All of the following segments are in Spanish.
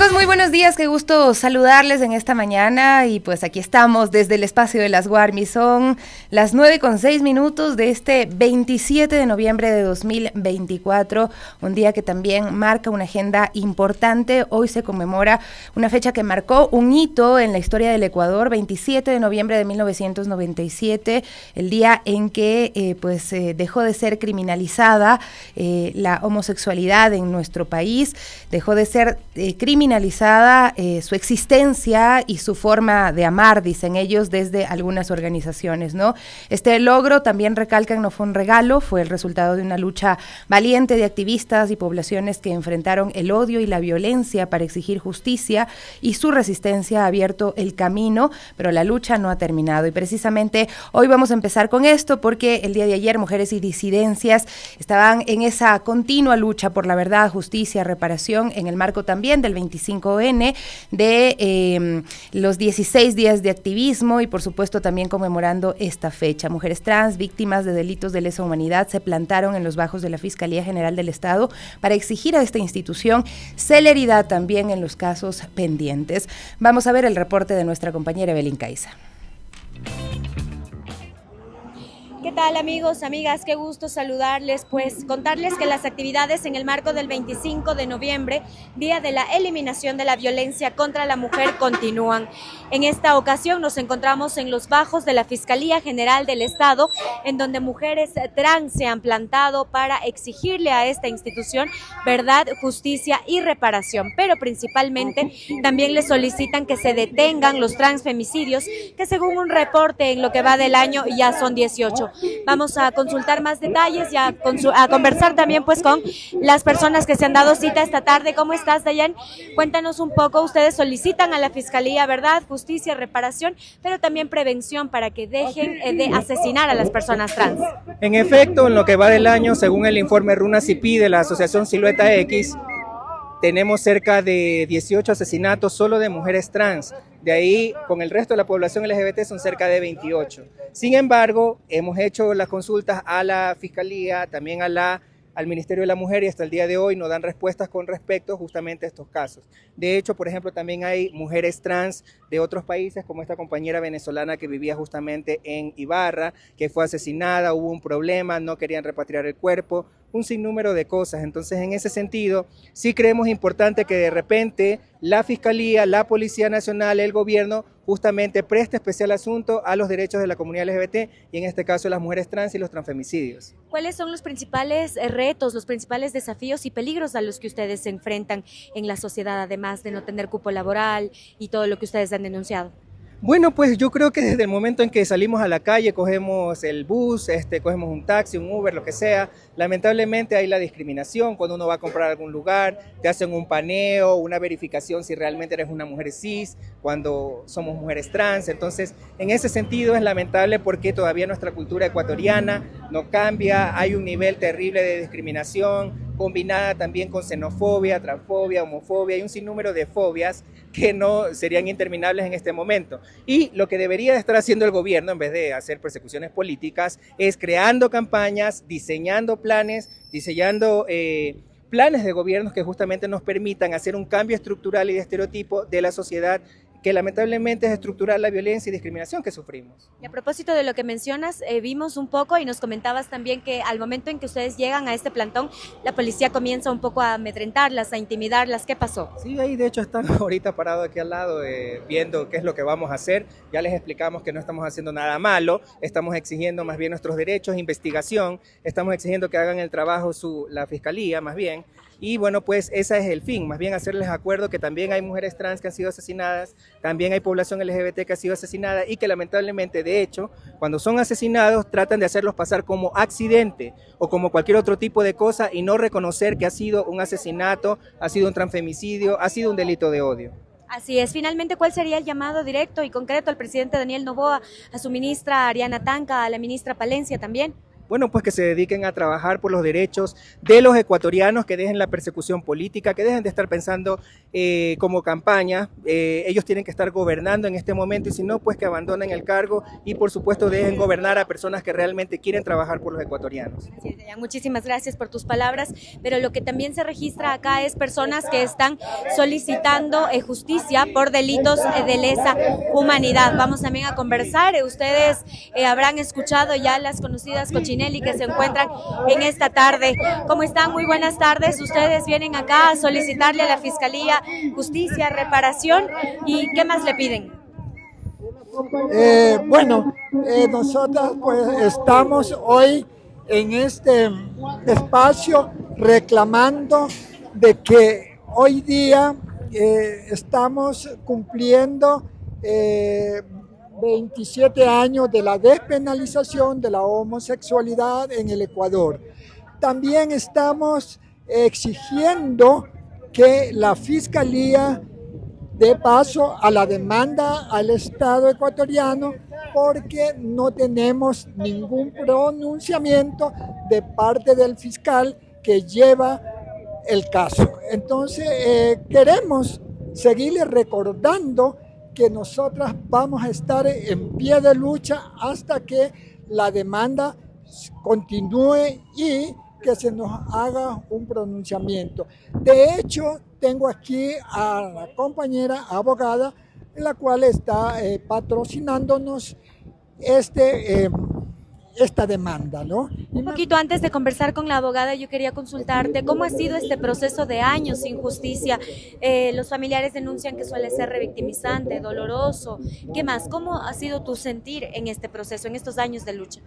Amigos, muy buenos días, qué gusto saludarles en esta mañana y pues aquí estamos desde el espacio de las Guarmi. Son las 9:06 de este 27 de noviembre de 2024, un día que también marca una agenda importante. Hoy se conmemora una fecha que marcó un hito en la historia del Ecuador, 27 de noviembre de 1997, el día en que dejó de ser criminalizada la homosexualidad en nuestro país, dejó de ser criminalizada su existencia y su forma de amar, dicen ellos desde algunas organizaciones, ¿no? Este logro, también recalcan, no fue un regalo, fue el resultado de una lucha valiente de activistas y poblaciones que enfrentaron el odio y la violencia para exigir justicia, y su resistencia ha abierto el camino, pero la lucha no ha terminado. Y precisamente hoy vamos a empezar con esto porque el día de ayer mujeres y disidencias estaban en esa continua lucha por la verdad, justicia, reparación, en el marco también del 25N, de los 16 días de activismo y por supuesto también conmemorando esta fecha. Mujeres trans, víctimas de delitos de lesa humanidad, se plantaron en los bajos de la Fiscalía General del Estado para exigir a esta institución celeridad también en los casos pendientes. Vamos a ver el reporte de nuestra compañera Evelyn Caiza. ¿Qué tal, amigos, amigas? Qué gusto saludarles, pues contarles que las actividades en el marco del 25 de noviembre, Día de la Eliminación de la Violencia contra la Mujer, continúan. En esta ocasión nos encontramos en los bajos de la Fiscalía General del Estado, en donde mujeres trans se han plantado para exigirle a esta institución verdad, justicia y reparación, pero principalmente también le solicitan que se detengan los transfemicidios, que según un reporte en lo que va del año ya son 18. Vamos a consultar más detalles y a conversar también pues con las personas que se han dado cita esta tarde. ¿Cómo estás, Dayan? Cuéntanos un poco. Ustedes solicitan a la Fiscalía verdad, justicia, reparación, pero también prevención para que dejen de asesinar a las personas trans. En efecto, en lo que va del año, según el informe RUNA-CIPI de la Asociación Silueta X, tenemos cerca de 18 asesinatos solo de mujeres trans. De ahí, con el resto de la población LGBT son cerca de 28. Sin embargo, hemos hecho las consultas a la Fiscalía, también al Ministerio de la Mujer, y hasta el día de hoy no dan respuestas con respecto justamente a estos casos. De hecho, por ejemplo, también hay mujeres trans de otros países, como esta compañera venezolana que vivía justamente en Ibarra, que fue asesinada, hubo un problema, no querían repatriar el cuerpo, un sinnúmero de cosas. Entonces, en ese sentido, sí creemos importante que de repente la Fiscalía, la Policía Nacional, el gobierno, justamente preste especial asunto a los derechos de la comunidad LGBT y en este caso las mujeres trans y los transfemicidios. ¿Cuáles son los principales retos, los principales desafíos y peligros a los que ustedes se enfrentan en la sociedad, además de no tener cupo laboral y todo lo que ustedes han denunciado? Bueno, pues yo creo que desde el momento en que salimos a la calle, cogemos el bus, cogemos un taxi, un Uber, lo que sea, lamentablemente hay la discriminación cuando uno va a comprar a algún lugar, te hacen un paneo, una verificación si realmente eres una mujer cis, cuando somos mujeres trans. Entonces, en ese sentido es lamentable porque todavía nuestra cultura ecuatoriana no cambia, hay un nivel terrible de discriminación, combinada también con xenofobia, transfobia, homofobia y un sinnúmero de fobias que no serían interminables en este momento. Y lo que debería estar haciendo el gobierno, en vez de hacer persecuciones políticas, es creando campañas, diseñando planes, planes de gobiernos que justamente nos permitan hacer un cambio estructural y de estereotipo de la sociedad, que lamentablemente es estructural la violencia y discriminación que sufrimos. Y a propósito de lo que mencionas, vimos un poco y nos comentabas también que al momento en que ustedes llegan a este plantón, la policía comienza un poco a amedrentarlas, a intimidarlas. ¿Qué pasó? Sí, ahí de hecho están ahorita parados aquí al lado viendo qué es lo que vamos a hacer. Ya les explicamos que no estamos haciendo nada malo, estamos exigiendo más bien nuestros derechos, investigación, estamos exigiendo que hagan el trabajo la Fiscalía más bien. Y bueno, pues ese es el fin, más bien hacerles acuerdo que también hay mujeres trans que han sido asesinadas, también hay población LGBT que ha sido asesinada y que lamentablemente, de hecho, cuando son asesinados tratan de hacerlos pasar como accidente o como cualquier otro tipo de cosa y no reconocer que ha sido un asesinato, ha sido un transfemicidio, ha sido un delito de odio. Así es. Finalmente, ¿cuál sería el llamado directo y concreto al presidente Daniel Noboa, a su ministra Ariana Tanca, a la ministra Palencia también? bueno, pues que se dediquen a trabajar por los derechos de los ecuatorianos, que dejen la persecución política, que dejen de estar pensando como campaña. Ellos tienen que estar gobernando en este momento y si no, pues que abandonen el cargo y por supuesto dejen gobernar a personas que realmente quieren trabajar por los ecuatorianos. Muchísimas gracias por tus palabras, pero lo que también se registra acá es personas que están solicitando justicia por delitos de lesa humanidad. Vamos también a conversar, ustedes habrán escuchado ya las conocidas Cochinelli que se encuentran en esta tarde. ¿Cómo están? Muy buenas tardes. Ustedes vienen acá a solicitarle a la Fiscalía justicia, reparación y ¿qué más le piden? Nosotros pues estamos hoy en este espacio reclamando de que hoy día estamos cumpliendo 27 años de la despenalización de la homosexualidad en el Ecuador. También estamos exigiendo que la Fiscalía dé paso a la demanda al Estado ecuatoriano porque no tenemos ningún pronunciamiento de parte del fiscal que lleva el caso. Entonces queremos seguirle recordando que nosotras vamos a estar en pie de lucha hasta que la demanda continúe y que se nos haga un pronunciamiento. De hecho, tengo aquí a la compañera abogada, la cual está patrocinándonos esta demanda, ¿no? Un poquito antes de conversar con la abogada, yo quería consultarte cómo ha sido este proceso de años sin justicia. Los familiares denuncian que suele ser revictimizante, doloroso. ¿Qué más? ¿Cómo ha sido tu sentir en este proceso, en estos años de lucha?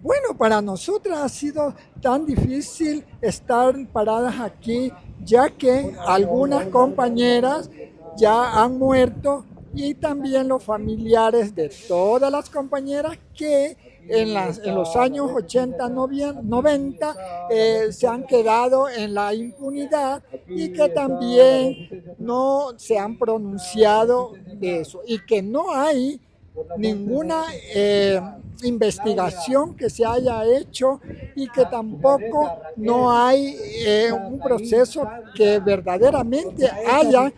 Bueno, para nosotras ha sido tan difícil estar paradas aquí, ya que algunas compañeras ya han muerto y también los familiares de todas las compañeras que en los años 80, 90 se han quedado en la impunidad y que también no se han pronunciado de eso y que no hay ninguna investigación que se haya hecho y que tampoco no hay un proceso que verdaderamente haya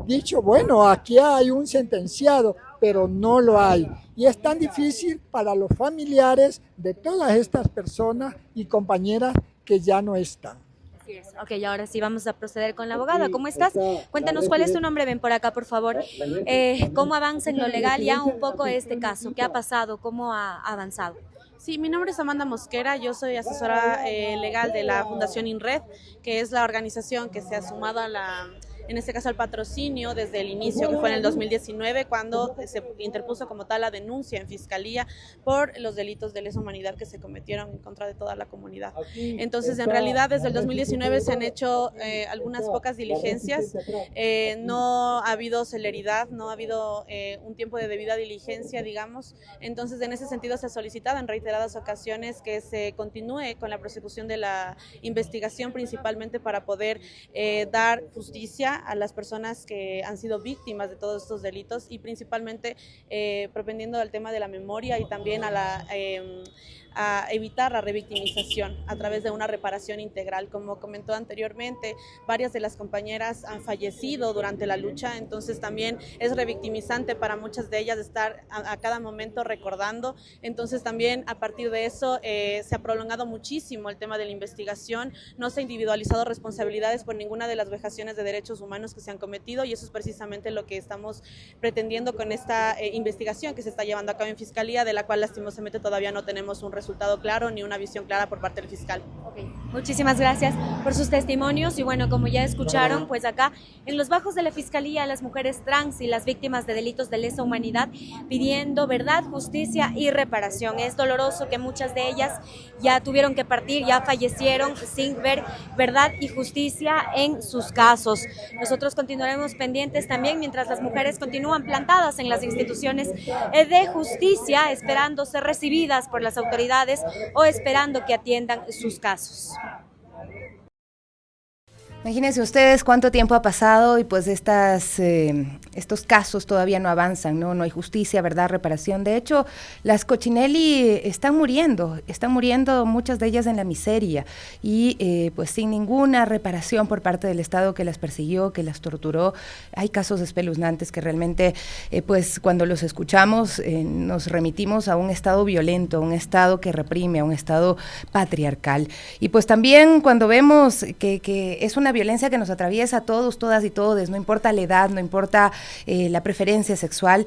dicho, bueno, aquí hay un sentenciado, pero no lo hay. Y es tan difícil para los familiares de todas estas personas y compañeras que ya no están. Ok, ahora sí vamos a proceder con la abogada. ¿Cómo estás? Cuéntanos cuál es tu nombre, ven por acá por favor. ¿Cómo avanza en lo legal ya un poco este caso? ¿Qué ha pasado? ¿Cómo ha avanzado? Sí, mi nombre es Amanda Mosquera, yo soy asesora legal de la Fundación INRED, que es la organización que se ha sumado en este caso al patrocinio desde el inicio, que fue en el 2019, cuando se interpuso como tal la denuncia en Fiscalía por los delitos de lesa humanidad que se cometieron en contra de toda la comunidad. Entonces, en realidad, desde el 2019 se han hecho algunas pocas diligencias, no ha habido celeridad, no ha habido un tiempo de debida diligencia, digamos. Entonces, en ese sentido, se ha solicitado en reiteradas ocasiones que se continúe con la prosecución de la investigación, principalmente para poder dar justicia a las personas que han sido víctimas de todos estos delitos y principalmente propendiendo al tema de la memoria y también a evitar la revictimización a través de una reparación integral. Como comentó anteriormente, varias de las compañeras han fallecido durante la lucha, entonces también es revictimizante para muchas de ellas estar a cada momento recordando. Entonces también a partir de eso se ha prolongado muchísimo el tema de la investigación, no se ha individualizado responsabilidades por ninguna de las vejaciones de derechos humanos que se han cometido y eso es precisamente lo que estamos pretendiendo con esta investigación que se está llevando a cabo en Fiscalía, de la cual lastimosamente todavía no tenemos un resultado claro ni una visión clara por parte del fiscal. Okay. Muchísimas gracias por sus testimonios y bueno, como ya escucharon, pues acá en los bajos de la Fiscalía, las mujeres trans y las víctimas de delitos de lesa humanidad pidiendo verdad, justicia y reparación. Es doloroso que muchas de ellas ya tuvieron que partir, ya fallecieron sin ver verdad y justicia en sus casos. Nosotros continuaremos pendientes también mientras las mujeres continúan plantadas en las instituciones de justicia, esperando ser recibidas por las autoridades o esperando que atiendan sus casos. Imagínense ustedes cuánto tiempo ha pasado y pues estos casos todavía no avanzan, ¿no? No hay justicia, verdad, reparación. De hecho, las Coccinelli están muriendo muchas de ellas en la miseria y pues sin ninguna reparación por parte del Estado que las persiguió, que las torturó. Hay casos espeluznantes que realmente pues cuando los escuchamos nos remitimos a un Estado violento, a un Estado que reprime, a un Estado patriarcal. Y pues también cuando vemos que es una violencia que nos atraviesa a todos, todas y todes, no importa la edad, no importa la preferencia sexual.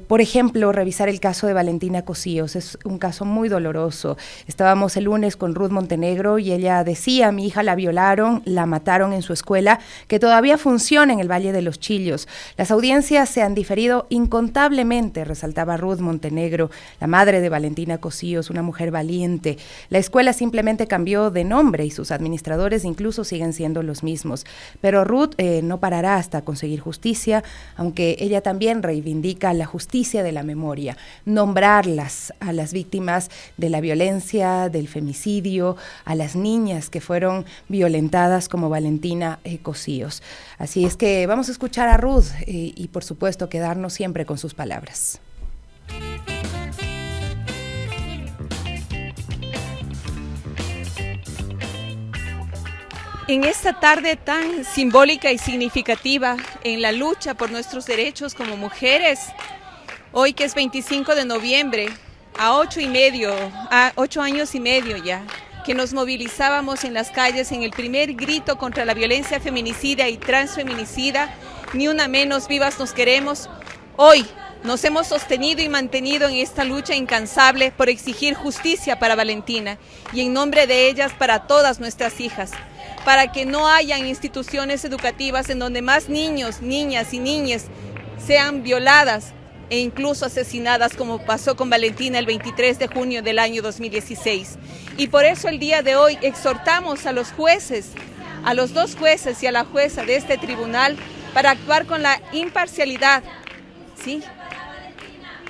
Por ejemplo, revisar el caso de Valentina Cosíos, es un caso muy doloroso. Estábamos el lunes con Ruth Montenegro y ella decía, mi hija la violaron, la mataron en su escuela, que todavía funciona en el Valle de los Chillos. Las audiencias se han diferido incontablemente, resaltaba Ruth Montenegro, la madre de Valentina Cosíos, una mujer valiente. La escuela simplemente cambió de nombre y sus administradores incluso siguen siendo los mismos. Pero Ruth no parará hasta conseguir justicia, aunque ella también reivindica la justicia de la memoria, nombrarlas a las víctimas de la violencia, del femicidio, a las niñas que fueron violentadas como Valentina Cosíos. Así es que vamos a escuchar a Ruth y por supuesto quedarnos siempre con sus palabras. En esta tarde tan simbólica y significativa en la lucha por nuestros derechos como mujeres, hoy que es 25 de noviembre, a 8 años y medio ya, que nos movilizábamos en las calles en el primer grito contra la violencia feminicida y transfeminicida, ni una menos, vivas nos queremos. Hoy nos hemos sostenido y mantenido en esta lucha incansable por exigir justicia para Valentina y en nombre de ellas para todas nuestras hijas, para que no hayan instituciones educativas en donde más niños, niñas y niñas sean violadas e incluso asesinadas como pasó con Valentina el 23 de junio del año 2016. Y por eso el día de hoy exhortamos a los jueces, a los 2 jueces y a la jueza de este tribunal para actuar con la imparcialidad, ¿sí?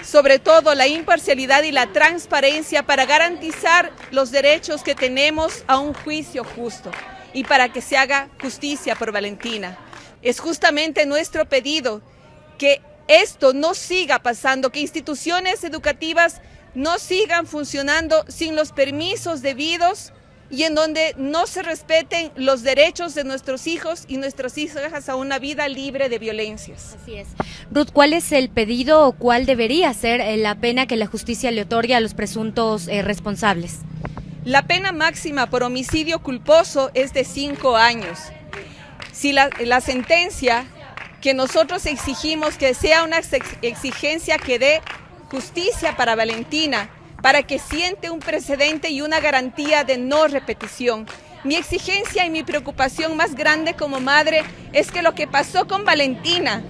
Sobre todo la imparcialidad y la transparencia para garantizar los derechos que tenemos a un juicio justo y para que se haga justicia por Valentina. Es justamente nuestro pedido que esto no siga pasando, que instituciones educativas no sigan funcionando sin los permisos debidos y en donde no se respeten los derechos de nuestros hijos y nuestras hijas a una vida libre de violencias. Así es. Ruth, ¿cuál es el pedido o cuál debería ser la pena que la justicia le otorgue a los presuntos responsables? La pena máxima por homicidio culposo es de 5 años. Si la sentencia que nosotros exigimos que sea una exigencia que dé justicia para Valentina, para que siente un precedente y una garantía de no repetición. Mi exigencia y mi preocupación más grande como madre es que lo que pasó con Valentina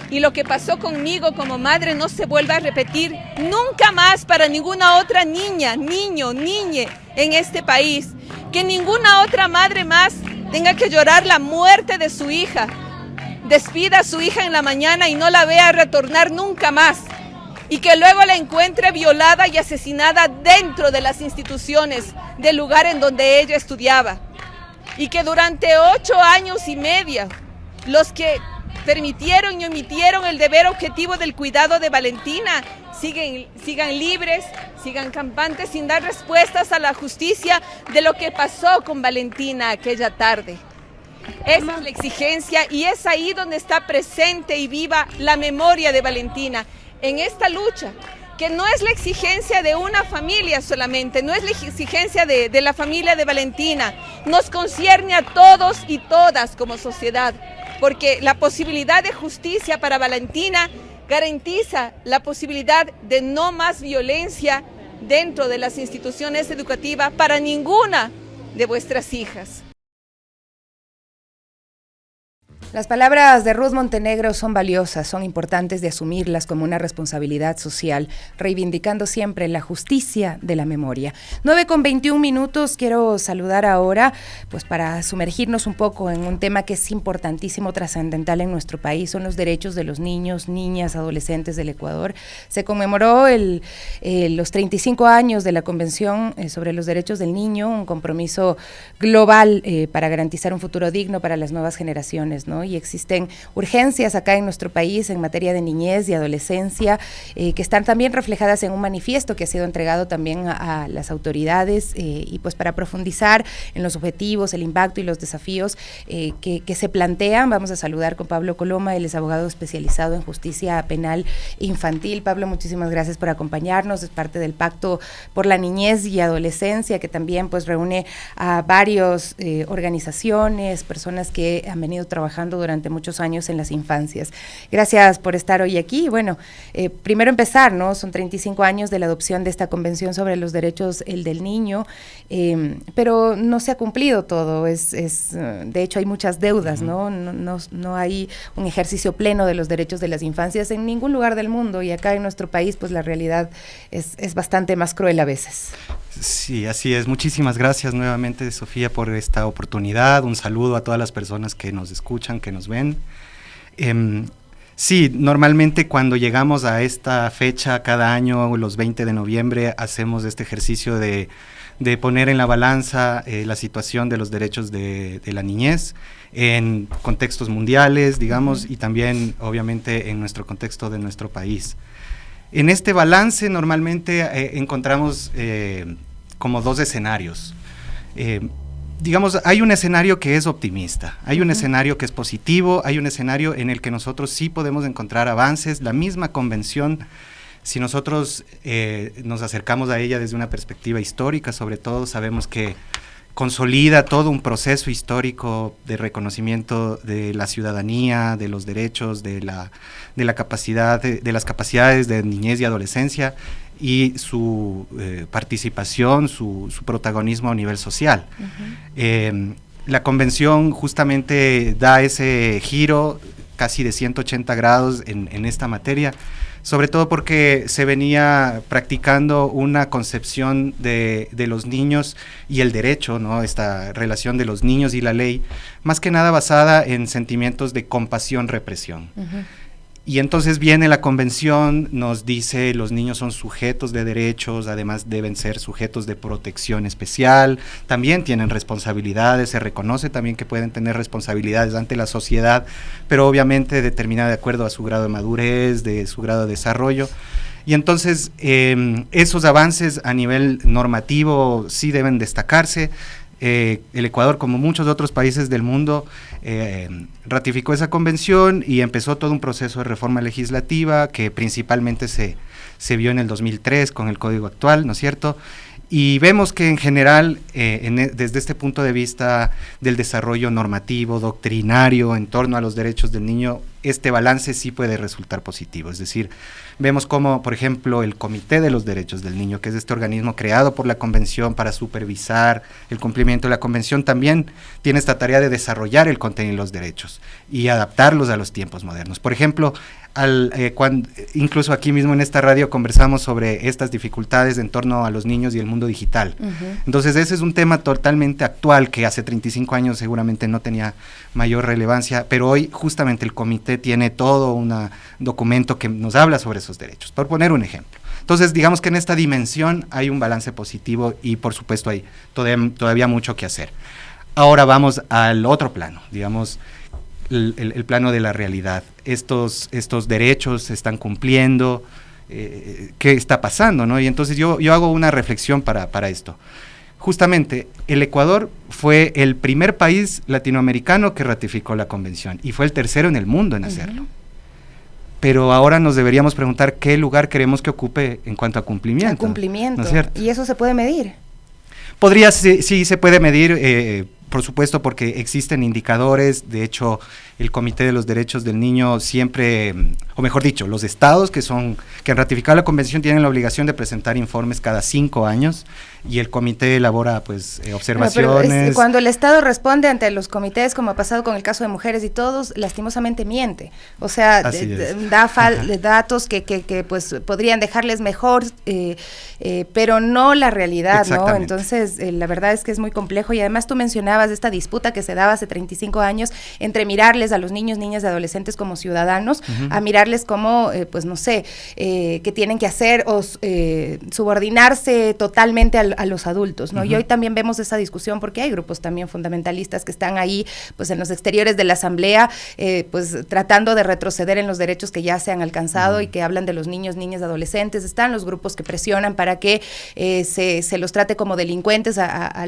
y lo que pasó conmigo como madre no se vuelva a repetir nunca más para ninguna otra niña, niño, niñe en este país. Que ninguna otra madre más tenga que llorar la muerte de su hija, despida a su hija en la mañana y no la vea retornar nunca más. Y que luego la encuentre violada y asesinada dentro de las instituciones del lugar en donde ella estudiaba. Y que durante 8 años y medio, los que permitieron y omitieron el deber objetivo del cuidado de Valentina sigan libres, sigan campantes sin dar respuestas a la justicia de lo que pasó con Valentina aquella tarde. Esa es la exigencia y es ahí donde está presente y viva la memoria de Valentina. En esta lucha, que no es la exigencia de una familia solamente, no es la exigencia de la familia de Valentina, nos concierne a todos y todas como sociedad, porque la posibilidad de justicia para Valentina garantiza la posibilidad de no más violencia dentro de las instituciones educativas para ninguna de vuestras hijas. Las palabras de Ruth Montenegro son valiosas, son importantes de asumirlas como una responsabilidad social, reivindicando siempre la justicia de la memoria. 9:21, quiero saludar ahora, pues para sumergirnos un poco en un tema que es importantísimo, trascendental en nuestro país, son los derechos de los niños, niñas, adolescentes del Ecuador. Se conmemoró los 35 años de la Convención sobre los Derechos del Niño, un compromiso global para garantizar un futuro digno para las nuevas generaciones, ¿no? Y existen urgencias acá en nuestro país en materia de niñez y adolescencia que están también reflejadas en un manifiesto que ha sido entregado también a las autoridades y pues para profundizar en los objetivos, el impacto y los desafíos que se plantean, vamos a saludar con Pablo Coloma, él es abogado especializado en justicia penal infantil. Pablo, muchísimas gracias por acompañarnos, es parte del Pacto por la Niñez y Adolescencia que también pues reúne a varias organizaciones, personas que han venido trabajando durante muchos años en las infancias. Gracias por estar hoy aquí. Bueno, primero empezar, ¿no? Son 35 años de la adopción de esta Convención sobre los Derechos del Niño, pero no se ha cumplido todo. De hecho, hay muchas deudas, ¿no? No hay un ejercicio pleno de los derechos de las infancias en ningún lugar del mundo, y acá en nuestro país, pues la realidad es bastante más cruel a veces. Sí, así es. Muchísimas gracias nuevamente, Sofía, por esta oportunidad. Un saludo a todas las personas que nos escuchan, que nos ven. Sí, normalmente cuando llegamos a esta fecha, cada año, los 20 de noviembre, hacemos este ejercicio de poner en la balanza la situación de los derechos de la niñez en contextos mundiales, digamos, y también, obviamente, en nuestro contexto de nuestro país. En este balance normalmente encontramos como dos escenarios. Digamos, hay un escenario que es optimista, hay un escenario que es positivo, hay un escenario en el que nosotros sí podemos encontrar avances. La misma convención, si nosotros nos acercamos a ella desde una perspectiva histórica, sobre todo, sabemos que consolida todo un proceso histórico de reconocimiento de la ciudadanía, de los derechos, de la capacidad, de las capacidades de niñez y adolescencia, y su participación, su protagonismo a nivel social. La convención justamente da ese giro casi de 180 grados en esta materia, sobre todo porque se venía practicando una concepción de los niños y el derecho, ¿no? Esta relación de los niños y la ley, más que nada basada en sentimientos de compasión-represión. Y entonces viene la convención, nos dice los niños son sujetos de derechos, además deben ser sujetos de protección especial, también tienen responsabilidades, se reconoce también que pueden tener responsabilidades ante la sociedad, pero obviamente determinada de acuerdo a su grado de madurez, de su grado de desarrollo. Y entonces esos avances a nivel normativo sí deben destacarse. El Ecuador, como muchos otros países del mundo, ratificó esa convención y empezó todo un proceso de reforma legislativa que principalmente se vio en el 2003 con el código actual, ¿no es cierto? Y vemos que en general, desde este punto de vista del desarrollo normativo, doctrinario en torno a los derechos del niño, este balance sí puede resultar positivo. Es decir, vemos como, por ejemplo, el Comité de los Derechos del Niño, que es este organismo creado por la Convención para supervisar el cumplimiento de la Convención, también tiene esta tarea de desarrollar el contenido de los derechos y adaptarlos a los tiempos modernos. Por ejemplo, incluso aquí mismo en esta radio conversamos sobre estas dificultades en torno a los niños y el mundo digital. Entonces ese es un tema totalmente actual que hace 35 años seguramente no tenía mayor relevancia, pero hoy justamente el comité tiene todo un documento que nos habla sobre esos derechos, por poner un ejemplo. Entonces digamos que en esta dimensión hay un balance positivo y por supuesto hay todavía mucho que hacer. Ahora vamos al otro plano, digamos, el plano de la realidad. Estos derechos se están cumpliendo, ¿qué está pasando, no? Y entonces yo hago una reflexión para esto. Justamente, el Ecuador fue el primer país latinoamericano que ratificó la convención y fue el tercero en el mundo en hacerlo. Pero ahora nos deberíamos preguntar qué lugar queremos que ocupe en cuanto a cumplimiento. Cumplimiento, ¿no es cierto? ¿Y eso se puede medir? Sí se puede medir, por supuesto, porque existen indicadores. De hecho, el Comité de los Derechos del Niño siempre, o mejor dicho, los estados que han ratificado la convención tienen la obligación de presentar informes cada 5 años, y el comité elabora pues observaciones. Pero cuando el Estado responde ante los comités, como ha pasado con el caso de mujeres y todos, lastimosamente miente. O sea, da datos que pues podrían dejarles mejor, pero no la realidad, ¿no? Entonces, la verdad es que es muy complejo, y además tú mencionabas esta disputa que se daba hace 35 años entre mirarles a los niños, niñas y adolescentes como ciudadanos, a mirarles como, pues no sé, que tienen que hacer o subordinarse totalmente a los adultos, ¿no? Y hoy también vemos esa discusión porque hay grupos también fundamentalistas que están ahí, pues en los exteriores de la asamblea, pues tratando de retroceder en los derechos que ya se han alcanzado, y que hablan de los niños, niñas, adolescentes. Están los grupos que presionan para que se los trate como delincuentes a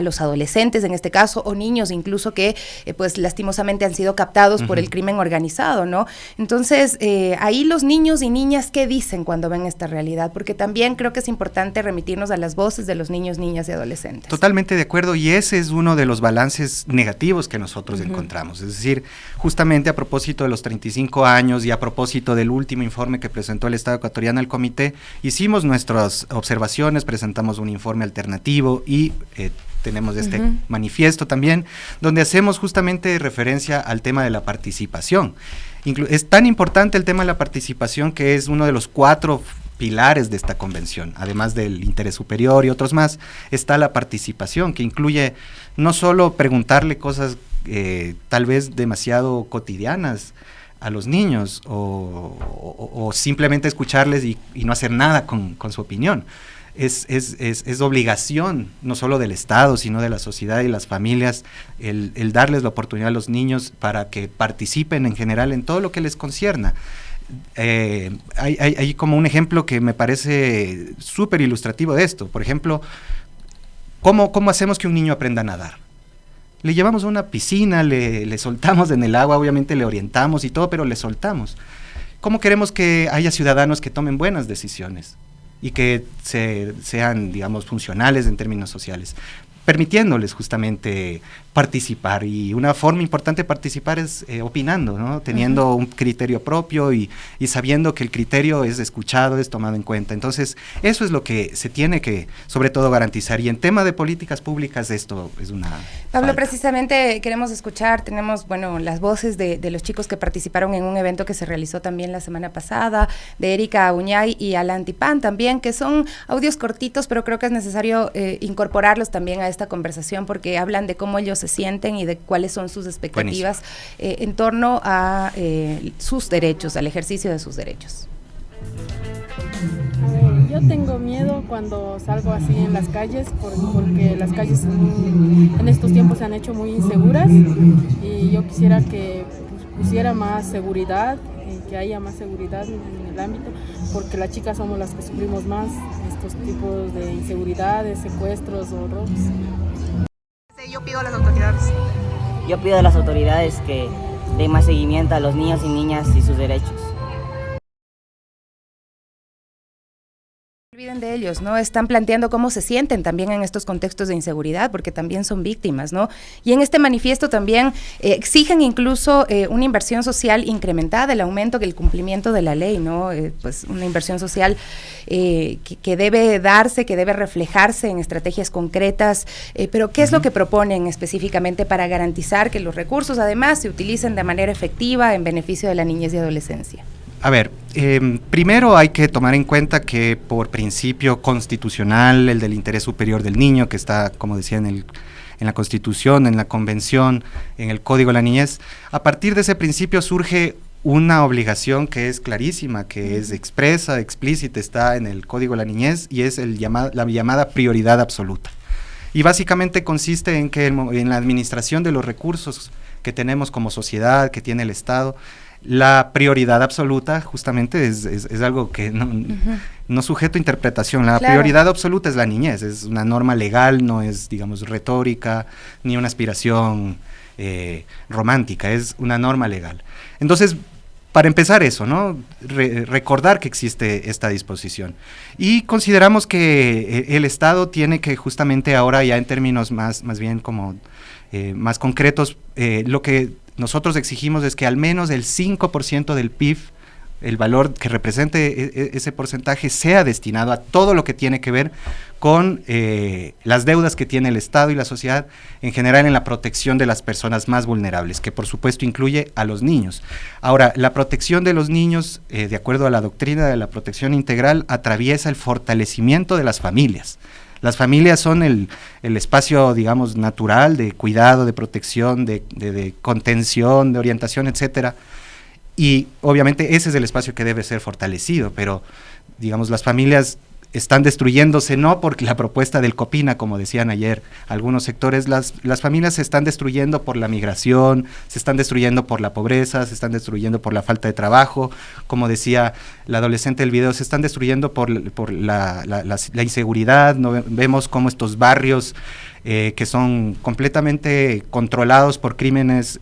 los adolescentes en este caso, o niños incluso que pues lastimosamente han sido captados por el crimen organizado, ¿no? Entonces, ahí los niños y niñas, ¿qué dicen cuando ven esta realidad? Porque también creo que es importante remitirnos a las voces de los niños, niñas y adolescentes. Totalmente de acuerdo, y ese es uno de los balances negativos que nosotros encontramos. Es decir, justamente a propósito de los 35 años y a propósito del último informe que presentó el Estado ecuatoriano al comité, hicimos nuestras observaciones, presentamos un informe alternativo y tenemos este manifiesto también, donde hacemos justamente referencia al tema de la participación. Es tan importante el tema de la participación que es uno de los 4 pilares de esta convención. Además del interés superior y otros más, está la participación, que incluye no solo preguntarle cosas tal vez demasiado cotidianas a los niños, o simplemente escucharles y no hacer nada con su opinión. Es obligación no solo del Estado, sino de la sociedad y las familias, el darles la oportunidad a los niños para que participen en general en todo lo que les concierna. Hay como un ejemplo que me parece súper ilustrativo de esto. Por ejemplo, ¿cómo hacemos que un niño aprenda a nadar? Le llevamos a una piscina, le soltamos en el agua, obviamente le orientamos y todo, pero le soltamos. ¿Cómo queremos que haya ciudadanos que tomen buenas decisiones y que sean, digamos, funcionales en términos sociales? Permitiéndoles justamente participar, y una forma importante de participar es opinando, ¿no? Teniendo un criterio propio y sabiendo que el criterio es escuchado, es tomado en cuenta. Entonces, eso es lo que se tiene que, sobre todo, garantizar. Y en tema de políticas públicas, esto es una Pablo, falta. precisamente queremos escuchar, tenemos, bueno, las voces de los chicos que participaron en un evento que se realizó también la semana pasada, de Erika Uñay y Alan Tipán también, que son audios cortitos, pero creo que es necesario incorporarlos también a esta conversación, porque hablan de cómo ellos se sienten y de cuáles son sus expectativas en torno a sus derechos, al ejercicio de sus derechos. Yo tengo miedo cuando salgo así en las calles, porque las calles en estos tiempos se han hecho muy inseguras, y yo quisiera que pusiera más seguridad, que haya más seguridad en el ámbito, porque las chicas somos las que sufrimos más estos tipos de inseguridades, secuestros o robos. Yo pido a las autoridades. Yo pido a las autoridades que den más seguimiento a los niños y niñas y sus derechos. Olviden de ellos, ¿no? Están planteando cómo se sienten también en estos contextos de inseguridad, porque también son víctimas, ¿no? Y en este manifiesto también exigen incluso una inversión social incrementada, el aumento, el cumplimiento de la ley, ¿no? Pues una inversión social que debe darse, que debe reflejarse en estrategias concretas, pero ¿qué es lo que proponen específicamente para garantizar que los recursos además se utilicen de manera efectiva en beneficio de la niñez y adolescencia? A ver, primero hay que tomar en cuenta que por principio constitucional, el del interés superior del niño, que está, como decía, en la Constitución, en la Convención, en el Código de la Niñez, a partir de ese principio surge una obligación que es clarísima, que es expresa, explícita, está en el Código de la Niñez, y es la llamada prioridad absoluta. Y básicamente consiste en que en la administración de los recursos que tenemos como sociedad, que tiene el Estado, la prioridad absoluta justamente es algo que no sujeto a interpretación. La prioridad absoluta es la niñez, es una norma legal, no es, digamos, retórica, ni una aspiración romántica, es una norma legal. Entonces, para empezar eso, ¿no? Recordar que existe esta disposición. Y consideramos que el Estado tiene que justamente ahora, ya en términos más bien como más concretos, lo que nosotros exigimos es que al menos el 5% del PIB, el valor que represente ese porcentaje, sea destinado a todo lo que tiene que ver con las deudas que tiene el Estado y la sociedad en general en la protección de las personas más vulnerables, que por supuesto incluye a los niños. Ahora, la protección de los niños, de acuerdo a la doctrina de la protección integral, atraviesa el fortalecimiento de las familias. Las familias son el espacio, digamos, natural de cuidado, de protección, de contención, de orientación, etcétera. Y obviamente ese es el espacio que debe ser fortalecido, pero digamos las familias están destruyéndose no por la propuesta del Copina, como decían ayer algunos sectores, las familias se están destruyendo por la migración, se están destruyendo por la pobreza, se están destruyendo por la falta de trabajo, como decía la adolescente del video, se están destruyendo por la inseguridad, ¿no? Vemos cómo estos barrios que son completamente controlados por crímenes,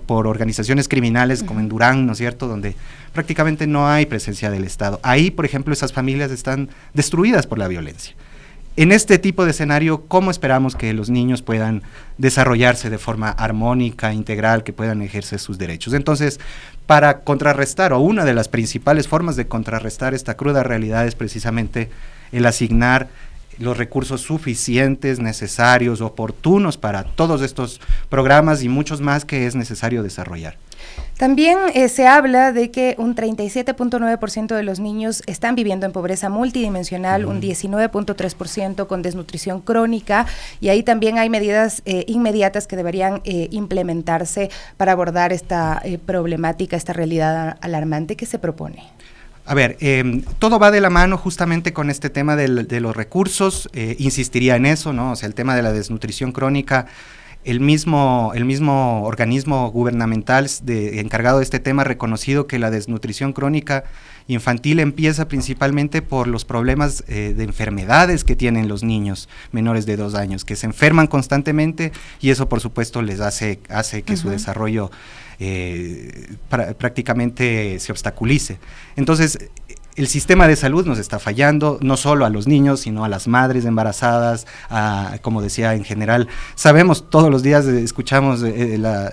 por organizaciones criminales como en Durán, ¿no es cierto?, donde prácticamente no hay presencia del Estado. Ahí, por ejemplo, esas familias están destruidas por la violencia. En este tipo de escenario, ¿cómo esperamos que los niños puedan desarrollarse de forma armónica, integral, que puedan ejercer sus derechos? Entonces, para contrarrestar, o una de las principales formas de contrarrestar esta cruda realidad es precisamente el asignar los recursos suficientes, necesarios, oportunos para todos estos programas y muchos más que es necesario desarrollar. También se habla de que un 37.9% de los niños están viviendo en pobreza multidimensional, un 19.3% con desnutrición crónica, y ahí también hay medidas inmediatas que deberían implementarse para abordar esta problemática, esta realidad alarmante que se propone. A ver, todo va de la mano justamente con este tema de los recursos, insistiría en eso, ¿no? O sea, el tema de la desnutrición crónica, el mismo organismo gubernamental encargado de este tema ha reconocido que la desnutrición crónica infantil empieza principalmente por los problemas de enfermedades que tienen los niños menores de 2 años, que se enferman constantemente y eso por supuesto les hace que su desarrollo prácticamente se obstaculice. Entonces, el sistema de salud nos está fallando, no solo a los niños, sino a las madres embarazadas, como decía, en general. Sabemos, todos los días escuchamos la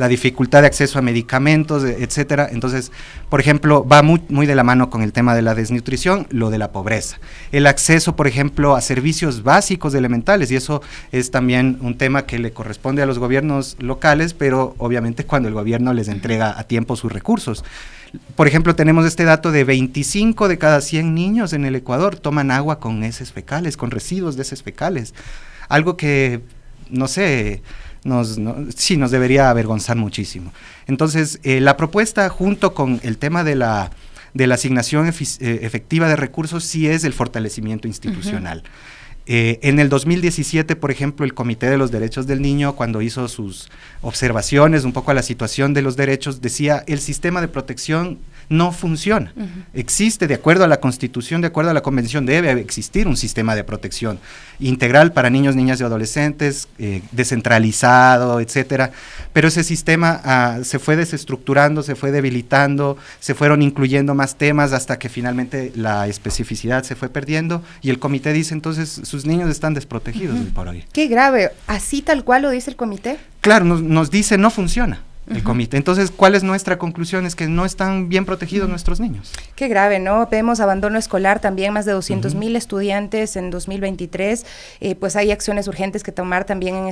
dificultad de acceso a medicamentos, etcétera. Entonces, por ejemplo, va muy de la mano con el tema de la desnutrición, lo de la pobreza. El acceso, por ejemplo, a servicios básicos elementales, y eso es también un tema que le corresponde a los gobiernos locales, pero obviamente cuando el gobierno les entrega a tiempo sus recursos. Por ejemplo, tenemos este dato de 25 de cada 100 niños en el Ecuador toman agua con heces fecales, con residuos de heces fecales. Algo que, no sé, nos debería avergonzar muchísimo. Entonces, la propuesta junto con el tema de la asignación efectiva de recursos sí es el fortalecimiento institucional. En el 2017, por ejemplo, el Comité de los Derechos del Niño, cuando hizo sus observaciones un poco a la situación de los derechos, decía, el sistema de protección no funciona. Existe, de acuerdo a la Constitución, de acuerdo a la Convención, debe existir un sistema de protección integral para niños, niñas y adolescentes, descentralizado, etcétera, pero ese sistema se fue desestructurando, se fue debilitando, se fueron incluyendo más temas hasta que finalmente la especificidad se fue perdiendo y el comité dice entonces sus niños están desprotegidos por hoy. Qué grave, ¿así tal cual lo dice el comité? Claro, nos dice no funciona el comité. Entonces, ¿cuál es nuestra conclusión? Es que no están bien protegidos nuestros niños. Qué grave, ¿no? Vemos abandono escolar también, más de 200,000 estudiantes en 2023, pues hay acciones urgentes que tomar también en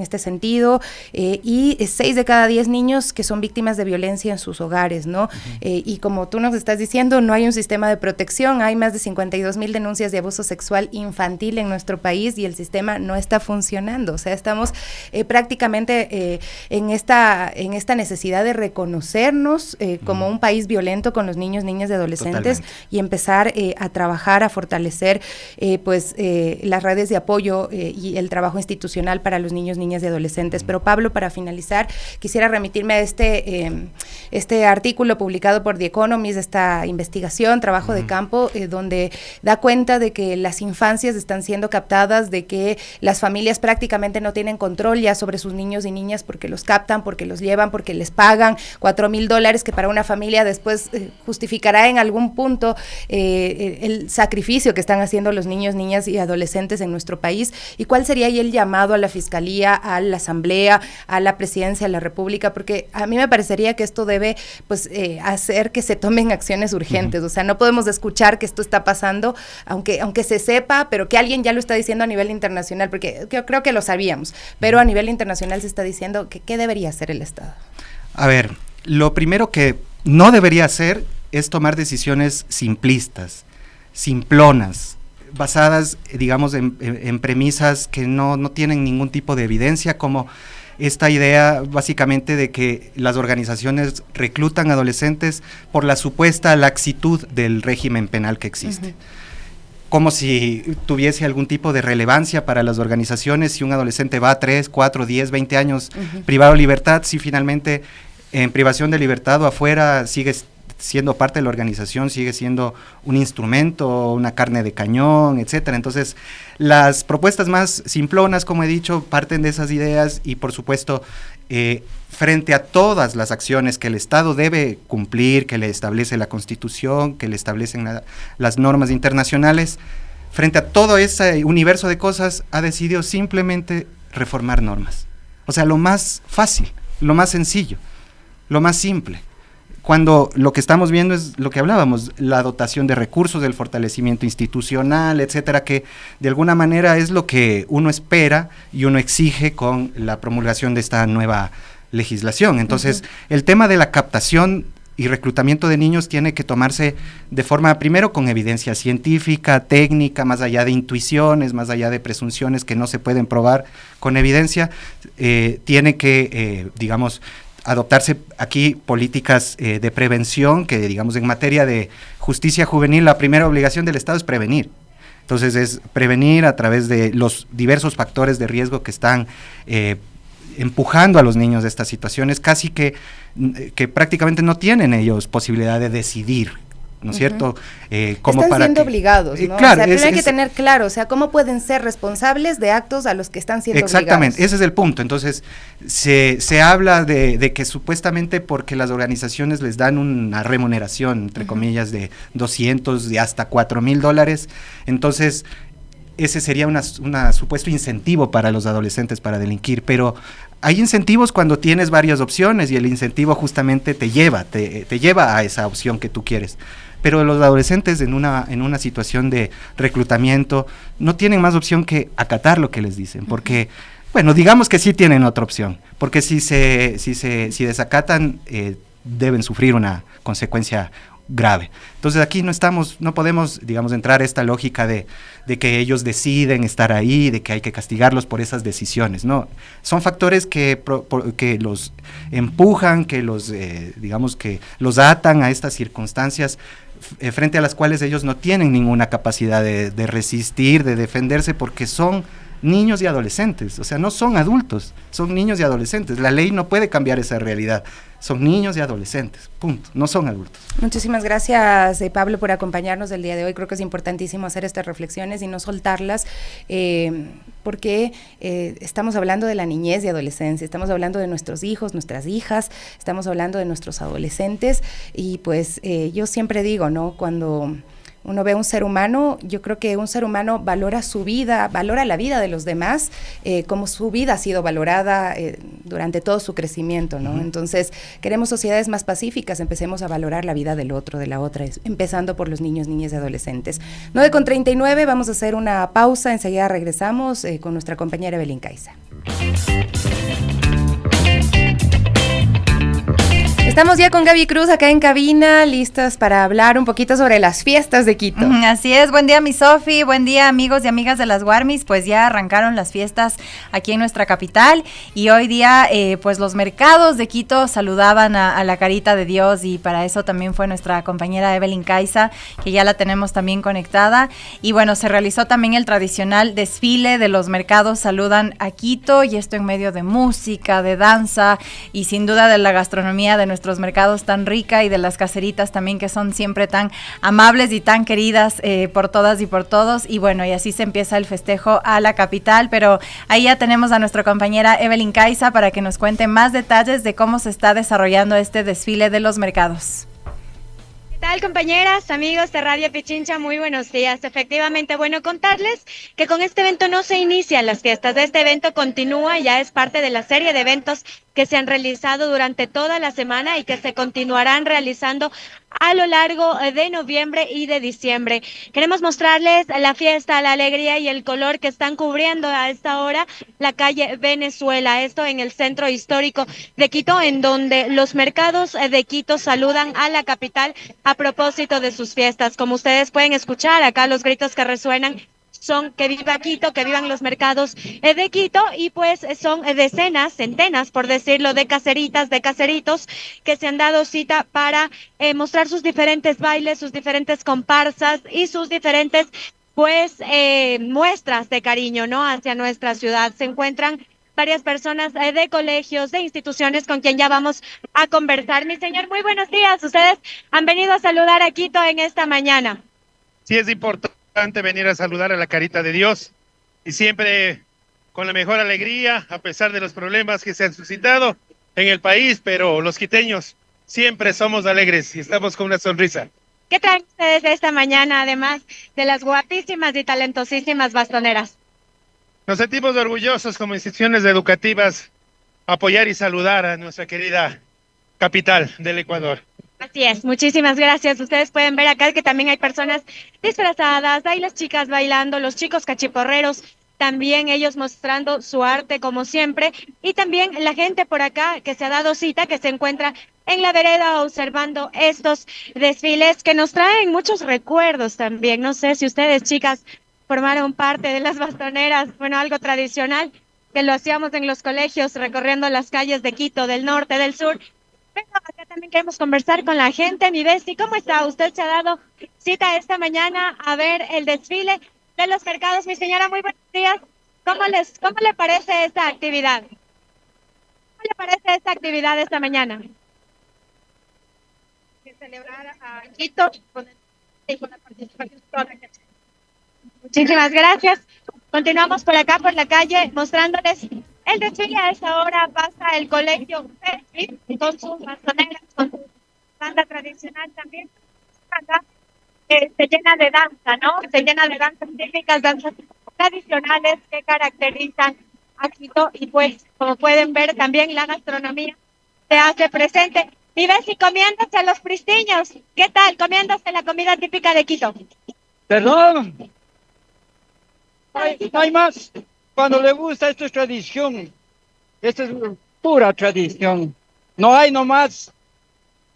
este sentido, y 6 de cada 10 niños que son víctimas de violencia en sus hogares, ¿no? Y como tú nos estás diciendo, no hay un sistema de protección, hay más de 52,000 denuncias de abuso sexual infantil en nuestro país y el sistema no está funcionando, o sea, estamos prácticamente en esta necesidad de reconocernos como un país violento con los niños, niñas y adolescentes. Totalmente. Y empezar a trabajar, a fortalecer las redes de apoyo y el trabajo institucional para los niños, niñas y adolescentes. Pero Pablo, para finalizar, quisiera remitirme a este artículo publicado por The Economist, esta investigación, trabajo de campo, donde da cuenta de que las infancias están siendo captadas, de que las familias prácticamente no tienen control ya sobre sus niños y niñas porque los captan, porque los llevan llevan porque les pagan $4,000, que para una familia después justificará en algún punto el sacrificio que están haciendo los niños, niñas y adolescentes en nuestro país. ¿Y cuál sería ahí el llamado a la Fiscalía, a la Asamblea, a la Presidencia de la República? Porque a mí me parecería que esto debe pues hacer que se tomen acciones urgentes. O sea, no podemos escuchar que esto está pasando, aunque se sepa, pero que alguien ya lo está diciendo a nivel internacional, porque yo creo que lo sabíamos, pero a nivel internacional se está diciendo que ¿qué debería hacer el Estado? A ver, lo primero que no debería hacer es tomar decisiones simplistas, simplonas, basadas, digamos, en premisas que no tienen ningún tipo de evidencia, como esta idea básicamente de que las organizaciones reclutan adolescentes por la supuesta laxitud del régimen penal que existe. Como si tuviese algún tipo de relevancia para las organizaciones si un adolescente va a 3, 4, 10, 20 años privado de libertad, si finalmente en privación de libertad o afuera sigue siendo parte de la organización, sigue siendo un instrumento, una carne de cañón, etcétera. Entonces, las propuestas más simplonas, como he dicho, parten de esas ideas y, por supuesto, frente a todas las acciones que el Estado debe cumplir, que le establece la Constitución, que le establecen las normas internacionales, frente a todo ese universo de cosas, ha decidido simplemente reformar normas. O sea, lo más fácil, lo más sencillo, lo más simple. Cuando lo que estamos viendo es lo que hablábamos, la dotación de recursos, el fortalecimiento institucional, etcétera, que de alguna manera es lo que uno espera y uno exige con la promulgación de esta nueva legislación. Entonces, el tema de la captación y reclutamiento de niños tiene que tomarse de forma, primero, con evidencia científica, técnica, más allá de intuiciones, más allá de presunciones que no se pueden probar con evidencia. Tiene que, digamos, adoptarse aquí políticas de prevención, que digamos en materia de justicia juvenil la primera obligación del Estado es prevenir. Entonces es prevenir a través de los diversos factores de riesgo que están empujando a los niños de estas situaciones, casi que prácticamente no tienen ellos posibilidad de decidir, ¿no es cierto? Como están siendo obligados, ¿no? Claro, o sea, pero hay que tener claro, o sea, ¿cómo pueden ser responsables de actos a los que están siendo exactamente, obligados? Ese es el punto. Entonces, se habla de que supuestamente porque las organizaciones les dan una remuneración, entre comillas, de 200 y hasta $4,000, entonces ese sería un supuesto incentivo para los adolescentes para delinquir, pero hay incentivos cuando tienes varias opciones y el incentivo justamente te lleva a esa opción que tú quieres. Pero los adolescentes en una situación de reclutamiento no tienen más opción que acatar lo que les dicen, porque, bueno, digamos que sí tienen otra opción, porque si desacatan, deben sufrir una consecuencia grave. Entonces aquí no podemos, digamos, entrar a esta lógica de que ellos deciden estar ahí, de que hay que castigarlos por esas decisiones, no. Son factores que los empujan, que digamos, que los atan a estas circunstancias frente a las cuales ellos no tienen ninguna capacidad de resistir, de defenderse, porque son niños y adolescentes, o sea, no son adultos, son niños y adolescentes. La ley no puede cambiar esa realidad. Son niños y adolescentes, punto, no son adultos. Muchísimas gracias, Pablo, por acompañarnos el día de hoy. Creo que es importantísimo hacer estas reflexiones y no soltarlas, porque estamos hablando de la niñez y adolescencia, estamos hablando de nuestros hijos, nuestras hijas, estamos hablando de nuestros adolescentes, y pues yo siempre digo, ¿no?, cuando uno ve a un ser humano, yo creo que un ser humano valora su vida, valora la vida de los demás, como su vida ha sido valorada durante todo su crecimiento, ¿no? Entonces, queremos sociedades más pacíficas, empecemos a valorar la vida del otro, de la otra, empezando por los niños, niñas y adolescentes. 9:39, vamos a hacer una pausa, enseguida regresamos con nuestra compañera Evelyn Caiza. Estamos ya con Gaby Cruz acá en cabina, listas para hablar un poquito sobre las fiestas de Quito. Así es, buen día mi Sofi, buen día amigos y amigas de las Guarmis, pues ya arrancaron las fiestas aquí en nuestra capital y hoy día pues los mercados de Quito saludaban a la carita de Dios, y para eso también fue nuestra compañera Evelyn Caiza, que ya la tenemos también conectada, y bueno, se realizó también el tradicional desfile de los mercados Saludan a Quito, y esto en medio de música, de danza y sin duda de la gastronomía de nuestra nuestros mercados tan rica y de las caseritas también que son siempre tan amables y tan queridas por todas y por todos. Y bueno, y así se empieza el festejo a la capital, pero ahí ya tenemos a nuestra compañera Evelyn Caiza para que nos cuente más detalles de cómo se está desarrollando este desfile de los mercados. ¿Qué tal, compañeras, amigos de Radio Pichincha? Muy buenos días. Efectivamente, bueno, contarles que con este evento no se inician las fiestas. Este evento continúa, ya es parte de la serie de eventos que se han realizado durante toda la semana y que se continuarán realizando a lo largo de noviembre y de diciembre. Queremos mostrarles la fiesta, la alegría y el color que están cubriendo a esta hora la calle Venezuela, esto en el centro histórico de Quito, en donde los mercados de Quito saludan a la capital a propósito de sus fiestas. Como ustedes pueden escuchar, acá los gritos que resuenan son que viva Quito, que vivan los mercados de Quito, y pues son decenas, centenas, por decirlo, de caseritas, de caseritos que se han dado cita para mostrar sus diferentes bailes, sus diferentes comparsas y sus diferentes pues muestras de cariño, ¿no?, hacia nuestra ciudad. Se encuentran varias personas de colegios, de instituciones con quien ya vamos a conversar. Mi señor, muy buenos días. Ustedes han venido a saludar a Quito en esta mañana. Sí, es importante venir a saludar a la carita de Dios y siempre con la mejor alegría, a pesar de los problemas que se han suscitado en el país, pero los quiteños siempre somos alegres y estamos con una sonrisa. ¿Qué traen ustedes esta mañana, además de las guapísimas y talentosísimas bastoneras? Nos sentimos orgullosos como instituciones educativas apoyar y saludar a nuestra querida capital del Ecuador. Así es, muchísimas gracias. Ustedes pueden ver acá que también hay personas disfrazadas, hay las chicas bailando, los chicos cachiporreros, también ellos mostrando su arte como siempre, y también la gente por acá que se ha dado cita, que se encuentra en la vereda observando estos desfiles que nos traen muchos recuerdos también. No sé si ustedes, chicas, formaron parte de las bastoneras, bueno, algo tradicional que lo hacíamos en los colegios recorriendo las calles de Quito, del norte, del sur. Pero acá también queremos conversar con la gente. Mi Bessie, ¿cómo está? Usted se ha dado cita esta mañana a ver el desfile de los mercados. Mi señora, muy buenos días. ¿Cómo le parece esta actividad? ¿Cómo le parece esta actividad esta mañana? Que celebrar a Quito con la participación de toda la gente. Muchísimas gracias. Continuamos por acá, por la calle, mostrándoles el desfile. A esta hora pasa el colegio Petri con sus bastoneras, con su banda tradicional también. Acá se llena de danza, ¿no? Se llena de danzas típicas, danzas tradicionales que caracterizan a Quito. Y pues, como pueden ver, también la gastronomía se hace presente. Y ves, y comiéndose los pristiños. ¿Qué tal? Comiéndose la comida típica de Quito. Perdón. No hay más. Cuando le gusta, esto es tradición. Esto es pura tradición. No hay nomás.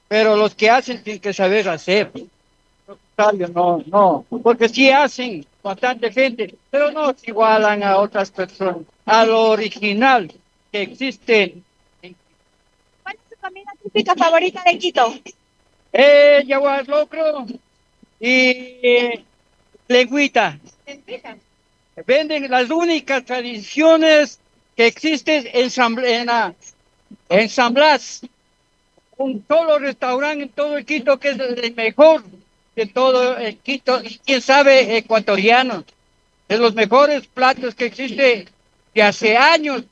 Pero los que hacen tienen que saber hacer. No. Porque sí hacen bastante gente, pero no se igualan a otras personas. A lo original que existe. ¿Cuál es su comida típica favorita de Quito? Yaguar locro y lengüita. Venden las únicas tradiciones que existen en San Blas. Un solo restaurante en todo el Quito que es el mejor de todo el Quito, y quién sabe, ecuatoriano. De los mejores platos que existe de hace años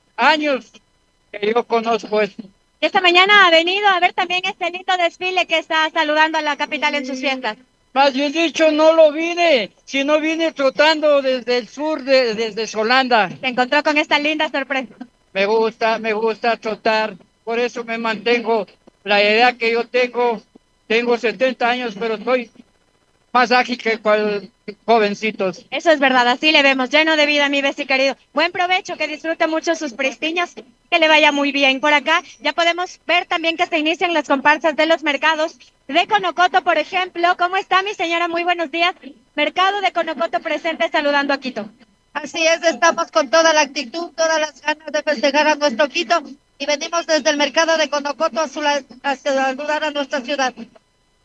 que yo conozco eso. Esta mañana ha venido a ver también este lindo desfile que está saludando a la capital en sus fiestas. Más bien dicho, no lo vine, sino vine trotando desde el sur, desde Solanda. Se encontró con esta linda sorpresa. Me gusta trotar, por eso me mantengo. La edad que yo tengo 70 años, pero soy más ágil que cual jovencitos. Eso es verdad, así le vemos, lleno de vida, mi Bessie querido. Buen provecho, que disfrute mucho sus pristiños, que le vaya muy bien. Por acá ya podemos ver también que se inician las comparsas de los mercados de Conocoto, por ejemplo. ¿Cómo está, mi señora? Muy buenos días. Mercado de Conocoto presente saludando a Quito. Así es, estamos con toda la actitud, todas las ganas de festejar a nuestro Quito y venimos desde el mercado de Conocoto a saludar a nuestra ciudad.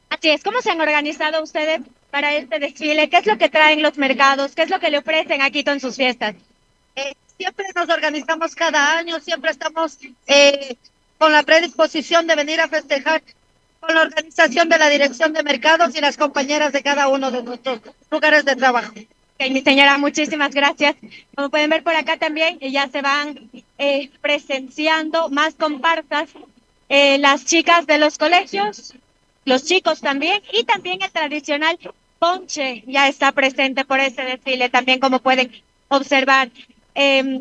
Así es, ¿cómo se han organizado ustedes para este desfile? ¿Qué es lo que traen los mercados? ¿Qué es lo que le ofrecen a Quito en sus fiestas? Siempre nos organizamos cada año, siempre estamos con la predisposición de venir a festejar con la organización de la Dirección de Mercados y las compañeras de cada uno de nuestros lugares de trabajo. Ok, mi señora, muchísimas gracias. Como pueden ver por acá también, ya se van presenciando más comparsas, las chicas de los colegios, los chicos también, y también el tradicional ponche ya está presente por este desfile, también como pueden observar.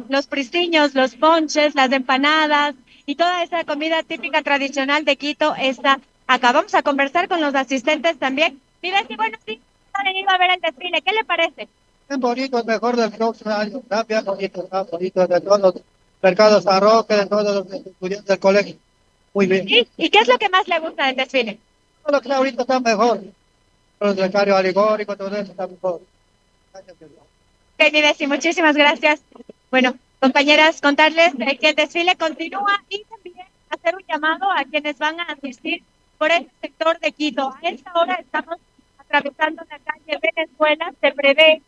Los pristiños, los ponches, las empanadas y toda esa comida típica tradicional de Quito está acá. Vamos a conversar con los asistentes también. Mi Bessie, bueno, sí, ha venido a ver el desfile, ¿qué le parece? Es bonito, es mejor del próximo año, está bien bonito de todos los mercados San Roque, de todos los estudiantes del colegio. Muy bien. ¿Y qué es lo que más le gusta del desfile? Todo lo que ahorita está mejor. Los becarios alegóricos, todo eso está mejor. Ok, mi Bessie, muchísimas gracias. Bueno, compañeras, contarles que el desfile continúa y también hacer un llamado a quienes van a asistir por este sector de Quito. A esta hora estamos atravesando la calle Venezuela, se prevé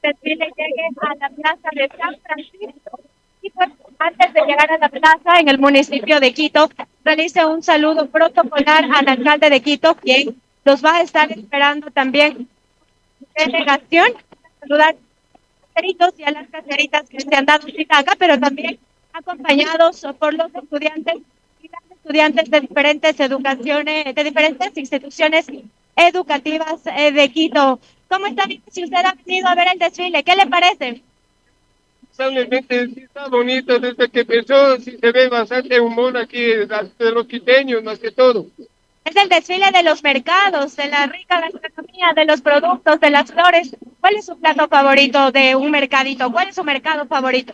que el desfile llegue a la plaza de San Francisco y pues antes de llegar a la plaza en el municipio de Quito, realice un saludo protocolar al alcalde de Quito, quien los va a estar esperando también delegación, saludar caseritos y a las caseritas que se han dado cita acá, pero también acompañados por los estudiantes y las estudiantes de diferentes educaciones, de diferentes instituciones educativas de Quito. ¿Cómo está? Si usted ha venido a ver el desfile, ¿qué le parece? Realmente sí está bonito desde que empezó, sí se ve bastante humor aquí de los quiteños más que todo. Es el desfile de los mercados, de la rica gastronomía, de los productos, de las flores. ¿Cuál es su plato favorito de un mercadito? ¿Cuál es su mercado favorito?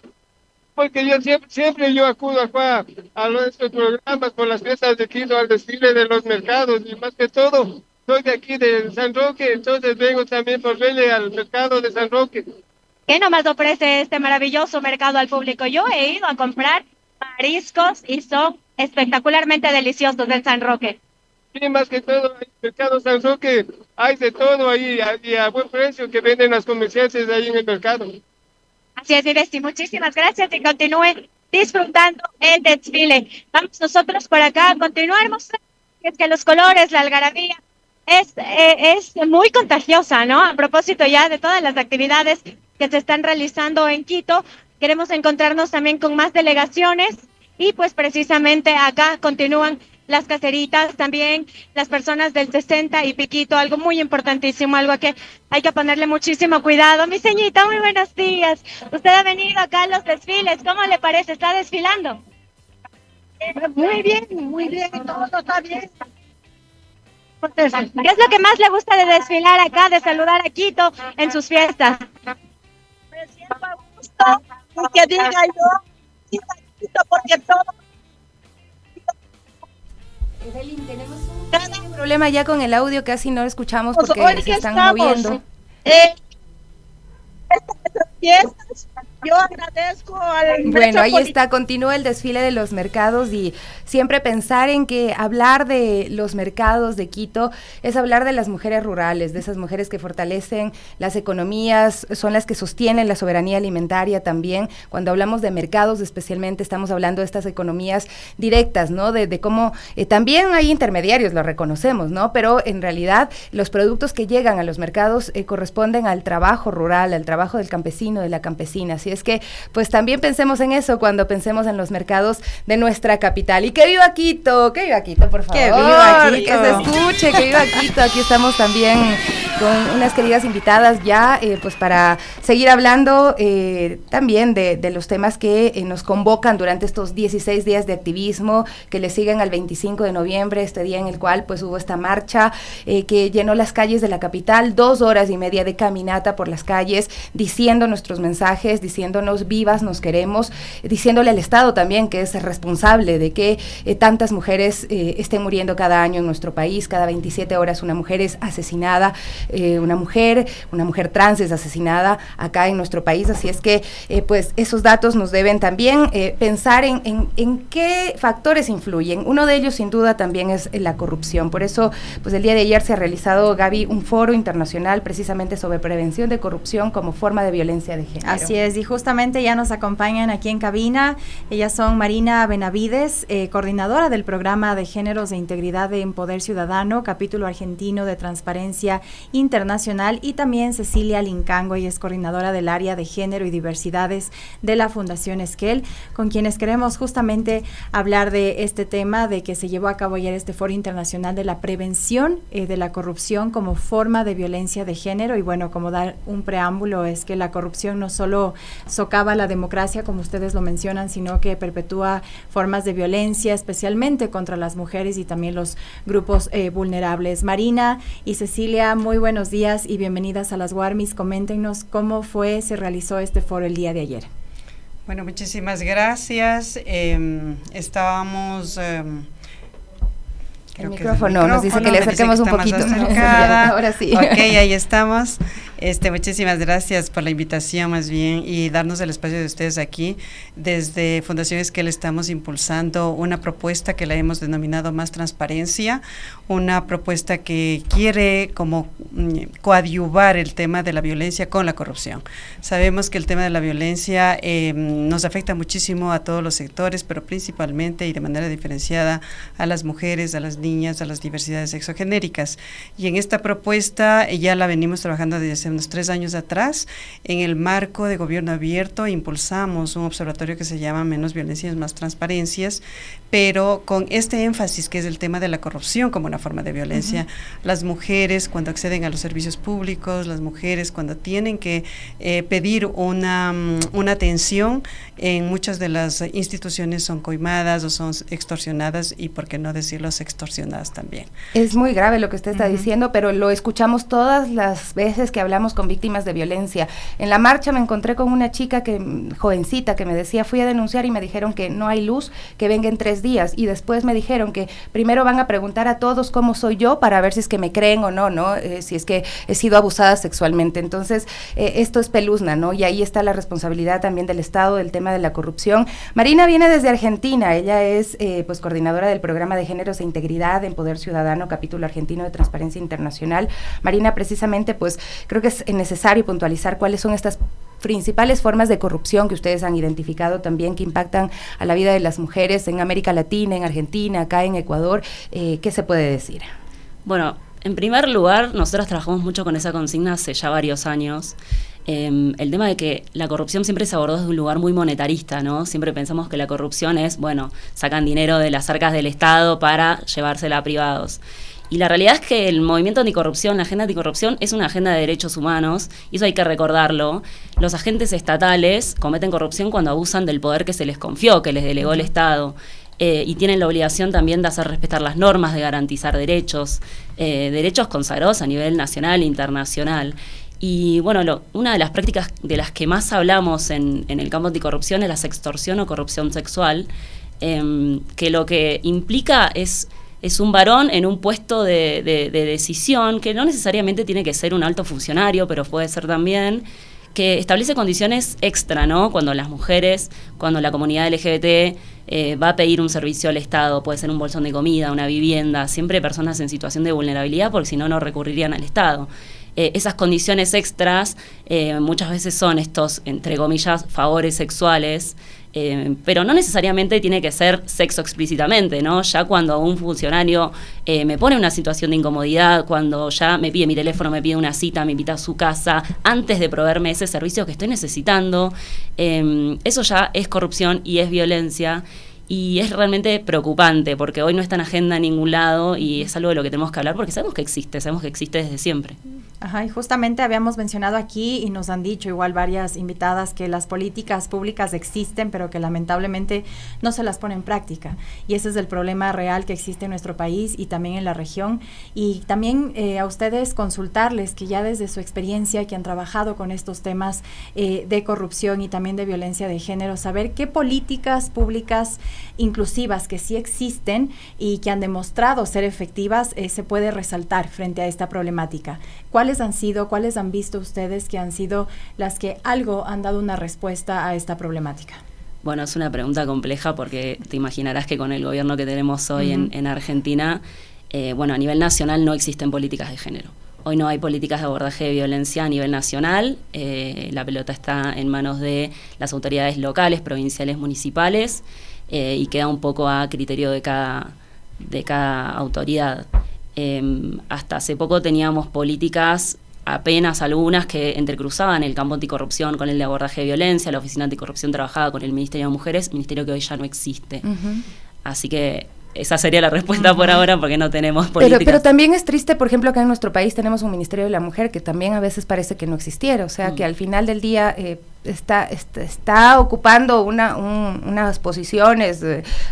Porque yo siempre yo acudo acá a estos programas por las fiestas de Quito, al desfile de los mercados y más que todo, soy de aquí de San Roque, entonces vengo también por verle al mercado de San Roque. ¿Qué nomás ofrece este maravilloso mercado al público? Yo he ido a comprar mariscos y son espectacularmente deliciosos del San Roque. Sí, más que todo, el mercado San Roque, hay de todo ahí y a buen precio que venden las comerciantes ahí en el mercado. Así es, mi Bestie, muchísimas gracias y continúen disfrutando el desfile. Vamos nosotros por acá a continuar mostrando que los colores, la algarabía, es muy contagiosa, ¿no? A propósito ya de todas las actividades que se están realizando en Quito, queremos encontrarnos también con más delegaciones y pues precisamente acá continúan las caseritas, también las personas del 60 y piquito, algo muy importantísimo, algo que hay que ponerle muchísimo cuidado. Mi señorita, muy buenos días. Usted ha venido acá a los desfiles, ¿cómo le parece? ¿Está desfilando? Muy bien, todo está bien. ¿Qué es lo que más le gusta de desfilar acá, de saludar a Quito en sus fiestas? Me siento a gusto, porque diga yo, porque todo. Evelyn, tenemos un problema ya con el audio, casi no lo escuchamos porque se están moviendo. Yo agradezco al Bueno, ahí está, continúa el desfile de los mercados y siempre pensar en que hablar de los mercados de Quito es hablar de las mujeres rurales, de esas mujeres que fortalecen las economías, son las que sostienen la soberanía alimentaria también. Cuando hablamos de mercados especialmente estamos hablando de estas economías directas, ¿no? De cómo también hay intermediarios, lo reconocemos, ¿no? Pero en realidad los productos que llegan a los mercados corresponden al trabajo rural, al trabajo del campesino, de la campesina. Así es que, pues también pensemos en eso cuando pensemos en los mercados de nuestra capital. Y ¡que viva Quito! ¡Que viva Quito, por favor! ¡Que viva Quito! ¡Que se escuche! ¡Que viva Quito! Aquí estamos también con unas queridas invitadas ya, pues para seguir hablando también de los temas que nos convocan durante estos 16 días de activismo que le siguen al 25 de noviembre, este día en el cual pues hubo esta marcha que llenó las calles de la capital, 2 horas y media de caminata por las calles, diciendo nuestros mensajes, diciéndonos vivas, nos queremos, diciéndole al Estado también que es responsable de que tantas mujeres estén muriendo cada año en nuestro país, cada 27 horas una mujer es asesinada, una mujer trans es asesinada acá en nuestro país, así es que pues esos datos nos deben también pensar en qué factores influyen. Uno de ellos sin duda también es la corrupción. Por eso pues el día de ayer se ha realizado, Gaby, un foro internacional precisamente sobre prevención de corrupción como forma de violencia de género. Así es, y justamente ya nos acompañan aquí en cabina. Ellas son Marina Benavides, coordinadora del programa de géneros e integridad en Poder Ciudadano, capítulo argentino de Transparencia Internacional, y también Cecilia Lincango, ella es coordinadora del área de género y diversidades de la Fundación Esquel, con quienes queremos justamente hablar de este tema, de que se llevó a cabo ayer este foro internacional de la prevención de la corrupción como forma de violencia de género. Y bueno, como dar un preámbulo, es que la corrupción no solo socava la democracia, como ustedes lo mencionan, sino que perpetúa formas de violencia, especialmente contra las mujeres y también los grupos vulnerables. Marina y Cecilia, muy buenos días y bienvenidas a las Warmis. Coméntenos cómo se realizó este foro el día de ayer. Bueno, muchísimas gracias. Estábamos... El micrófono nos dice que le acerquemos un poquito. Ahora sí. Ok, ahí estamos. Muchísimas gracias por la invitación más bien y darnos el espacio de ustedes aquí. Desde Fundación Esquel estamos impulsando una propuesta que la hemos denominado Más Transparencia, una propuesta que quiere como coadyuvar el tema de la violencia con la corrupción. Sabemos que el tema de la violencia nos afecta muchísimo a todos los sectores, pero principalmente y de manera diferenciada a las mujeres, a las niñas, a las diversidades sexogenéricas. Y en esta propuesta ya la venimos trabajando desde hace unos 3 años atrás. En el marco de Gobierno Abierto impulsamos un observatorio que se llama Menos Violencias, Más Transparencias, pero con este énfasis que es el tema de la corrupción como una forma de violencia. Las mujeres cuando acceden a los servicios públicos, las mujeres cuando tienen que pedir una atención, en muchas de las instituciones son coimadas o son extorsionadas y por qué no decirlo, extorsionadas también. Es muy grave lo que usted está diciendo, pero lo escuchamos todas las veces que hablamos con víctimas de violencia. En la marcha me encontré con una chica jovencita que me decía, fui a denunciar y me dijeron que no hay luz, que venga en 3 días, y después me dijeron que primero van a preguntar a todos cómo soy yo para ver si es que me creen o no, si es que he sido abusada sexualmente. Entonces, esto es peluzna, ¿no? Y ahí está la responsabilidad también del Estado del tema de la corrupción. Marina viene desde Argentina, ella es pues coordinadora del programa de géneros e integridad en Poder Ciudadano, capítulo argentino de Transparencia Internacional. Marina, precisamente, pues creo que es necesario puntualizar cuáles son estas principales formas de corrupción que ustedes han identificado también que impactan a la vida de las mujeres en América Latina, en Argentina, acá en Ecuador. ¿Qué se puede decir? Bueno, en primer lugar, nosotros trabajamos mucho con esa consigna hace ya varios años. El tema de que la corrupción siempre se abordó desde un lugar muy monetarista, ¿no? Siempre pensamos que la corrupción es, bueno, sacan dinero de las arcas del Estado para llevársela a privados. Y la realidad es que el movimiento anticorrupción, la agenda anticorrupción, es una agenda de derechos humanos, y eso hay que recordarlo. Los agentes estatales cometen corrupción cuando abusan del poder que se les confió, que les delegó el Estado. Y tienen la obligación también de hacer respetar las normas, de garantizar derechos consagrados a nivel nacional e internacional. Y bueno, una de las prácticas de las que más hablamos en el campo anticorrupción es la sextorsión o corrupción sexual, que lo que implica es un varón en un puesto de decisión, que no necesariamente tiene que ser un alto funcionario, pero puede ser también, que establece condiciones extra, ¿no? Cuando las mujeres, cuando la comunidad LGBT va a pedir un servicio al Estado, puede ser un bolsón de comida, una vivienda, siempre personas en situación de vulnerabilidad, porque si no, no recurrirían al Estado. Esas condiciones extras muchas veces son estos, entre comillas, favores sexuales, pero no necesariamente tiene que ser sexo explícitamente, ¿no? Ya cuando un funcionario me pone en una situación de incomodidad, cuando ya me pide mi teléfono, me pide una cita, me invita a su casa, antes de proveerme ese servicio que estoy necesitando, eso ya es corrupción y es violencia. Y es realmente preocupante porque hoy no está en agenda en ningún lado y es algo de lo que tenemos que hablar porque sabemos que existe desde siempre. Ajá, y justamente habíamos mencionado aquí y nos han dicho igual varias invitadas que las políticas públicas existen pero que lamentablemente no se las pone en práctica, y ese es el problema real que existe en nuestro país y también en la región. Y también a ustedes consultarles que ya desde su experiencia que han trabajado con estos temas de corrupción y también de violencia de género, saber qué políticas públicas inclusivas que sí existen y que han demostrado ser efectivas, se puede resaltar frente a esta problemática? ¿Cuáles han visto ustedes que han sido las que algo han dado una respuesta a esta problemática? Bueno, es una pregunta compleja porque te imaginarás que con el gobierno que tenemos hoy en Argentina, a nivel nacional no existen políticas de género. Hoy no hay políticas de abordaje de violencia a nivel nacional. La pelota está en manos de las autoridades locales, provinciales, municipales, y queda un poco a criterio de cada autoridad. Hasta hace poco teníamos políticas, apenas algunas, que entrecruzaban el campo anticorrupción con el de abordaje de violencia. La Oficina Anticorrupción trabajaba con el Ministerio de Mujeres, ministerio que hoy ya no existe. Así que esa sería la respuesta por ahora, porque no tenemos políticas. Pero también es triste, por ejemplo, acá en nuestro país tenemos un Ministerio de la Mujer que también a veces parece que no existiera, o sea, que al final del día está ocupando unas posiciones,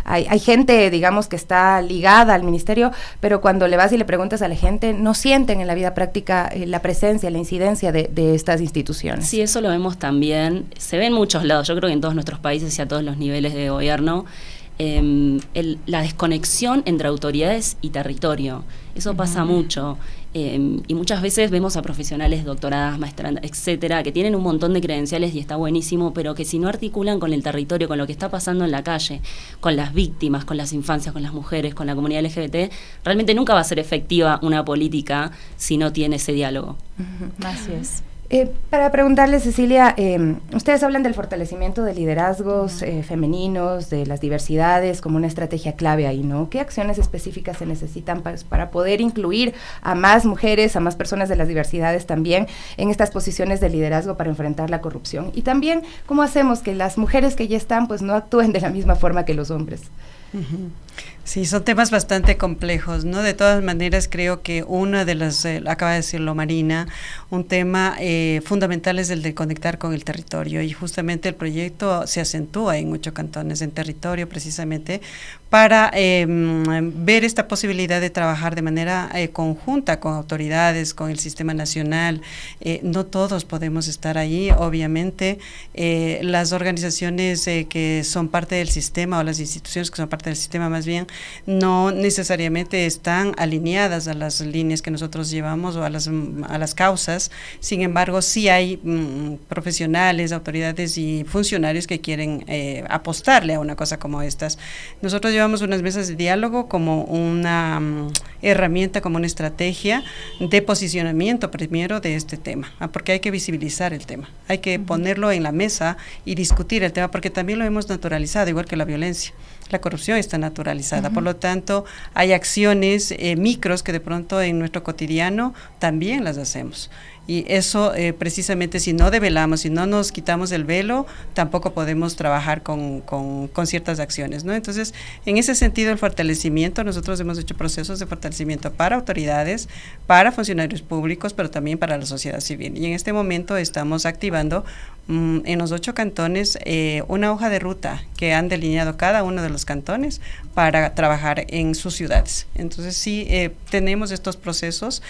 hay gente, digamos, que está ligada al ministerio, pero cuando le vas y le preguntas a la gente, no sienten en la vida práctica la presencia, la incidencia de estas instituciones. Sí, eso lo vemos también, se ve en muchos lados, yo creo que en todos nuestros países y a todos los niveles de gobierno, la desconexión entre autoridades y territorio. Eso pasa mucho. Y muchas veces vemos a profesionales, doctoradas, maestrandas, etcétera, que tienen un montón de credenciales y está buenísimo, pero que si no articulan con el territorio, con lo que está pasando en la calle, con las víctimas, con las infancias, con las mujeres, con la comunidad LGBT, realmente nunca va a ser efectiva una política si no tiene ese diálogo. Así es. Para preguntarle, Cecilia, ustedes hablan del fortalecimiento de liderazgos femeninos, de las diversidades como una estrategia clave ahí, ¿no? ¿Qué acciones específicas se necesitan para poder incluir a más mujeres, a más personas de las diversidades también en estas posiciones de liderazgo para enfrentar la corrupción? Y también, ¿cómo hacemos que las mujeres que ya están, pues no actúen de la misma forma que los hombres? Sí, son temas bastante complejos, ¿no? De todas maneras, creo que una de las, acaba de decirlo Marina, un tema fundamental es el de conectar con el territorio, y justamente el proyecto se acentúa en muchos cantones en territorio precisamente para ver esta posibilidad de trabajar de manera conjunta con autoridades, con el sistema nacional. No todos podemos estar ahí, obviamente. Las organizaciones que son parte del sistema, o las instituciones que son parte del sistema más bien, no necesariamente están alineadas a las líneas que nosotros llevamos o a las causas. Sin embargo, sí hay profesionales, autoridades y funcionarios que quieren apostarle a una cosa como estas. Nosotros llevamos unas mesas de diálogo como una herramienta, como una estrategia de posicionamiento primero de este tema, porque hay que visibilizar el tema, hay que ponerlo en la mesa y discutir el tema, porque también lo hemos naturalizado, igual que la violencia. La corrupción está naturalizada, por lo tanto hay acciones micros que de pronto en nuestro cotidiano también las hacemos. Y eso precisamente, si no develamos, si no nos quitamos el velo, tampoco podemos trabajar con ciertas acciones, ¿no? Entonces, en ese sentido, el fortalecimiento, nosotros hemos hecho procesos de fortalecimiento para autoridades, para funcionarios públicos, pero también para la sociedad civil. Y en este momento estamos activando en los 8 cantones una hoja de ruta que han delineado cada uno de los cantones para trabajar en sus ciudades. Entonces sí, tenemos estos procesos,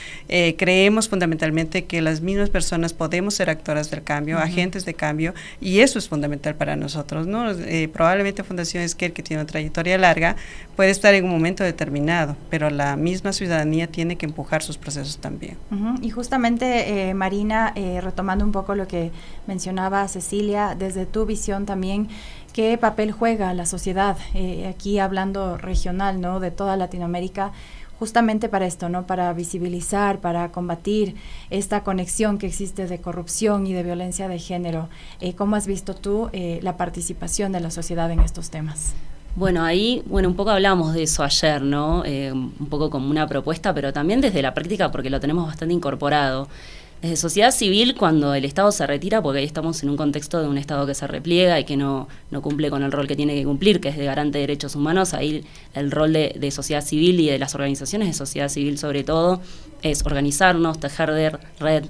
creemos fundamentalmente que las mismas personas podemos ser actoras del cambio, agentes de cambio, y eso es fundamental para nosotros, ¿no? Probablemente Fundación Esquel, que tiene una trayectoria larga, puede estar en un momento determinado, pero la misma ciudadanía tiene que empujar sus procesos también. Y justamente, Marina, retomando un poco lo que mencionaba Cecilia, desde tu visión también, ¿qué papel juega la sociedad, aquí hablando regional, ¿no?, de toda Latinoamérica, justamente para esto, ¿no?, para visibilizar, para combatir esta conexión que existe de corrupción y de violencia de género? ¿Cómo has visto tú la participación de la sociedad en estos temas? Bueno, ahí, un poco hablamos de eso ayer, ¿no? Un poco como una propuesta, pero también desde la práctica, porque lo tenemos bastante incorporado. Desde sociedad civil, cuando el Estado se retira, porque ahí estamos en un contexto de un Estado que se repliega y que no cumple con el rol que tiene que cumplir, que es de garante de derechos humanos, ahí el rol de sociedad civil y de las organizaciones de sociedad civil sobre todo es organizarnos, tejer red,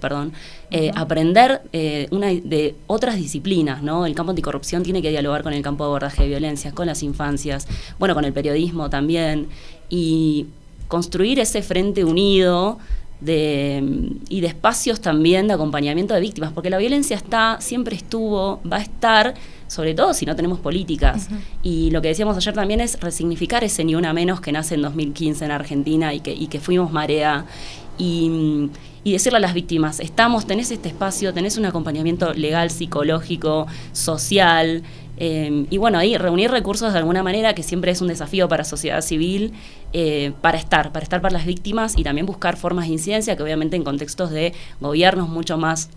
aprender de otras disciplinas, ¿no? El campo anticorrupción tiene que dialogar con el campo de abordaje de violencias, con las infancias, con el periodismo también, y construir ese frente unido y de espacios también de acompañamiento de víctimas, porque la violencia siempre estuvo, va a estar, sobre todo si no tenemos políticas. Y lo que decíamos ayer también es resignificar ese Ni Una Menos que nace en 2015 en Argentina y que fuimos marea, y decirle a las víctimas, tenés este espacio, tenés un acompañamiento legal, psicológico, social, y bueno, ahí reunir recursos de alguna manera, que siempre es un desafío para sociedad civil, para estar para las víctimas, y también buscar formas de incidencia que obviamente en contextos de gobiernos mucho más,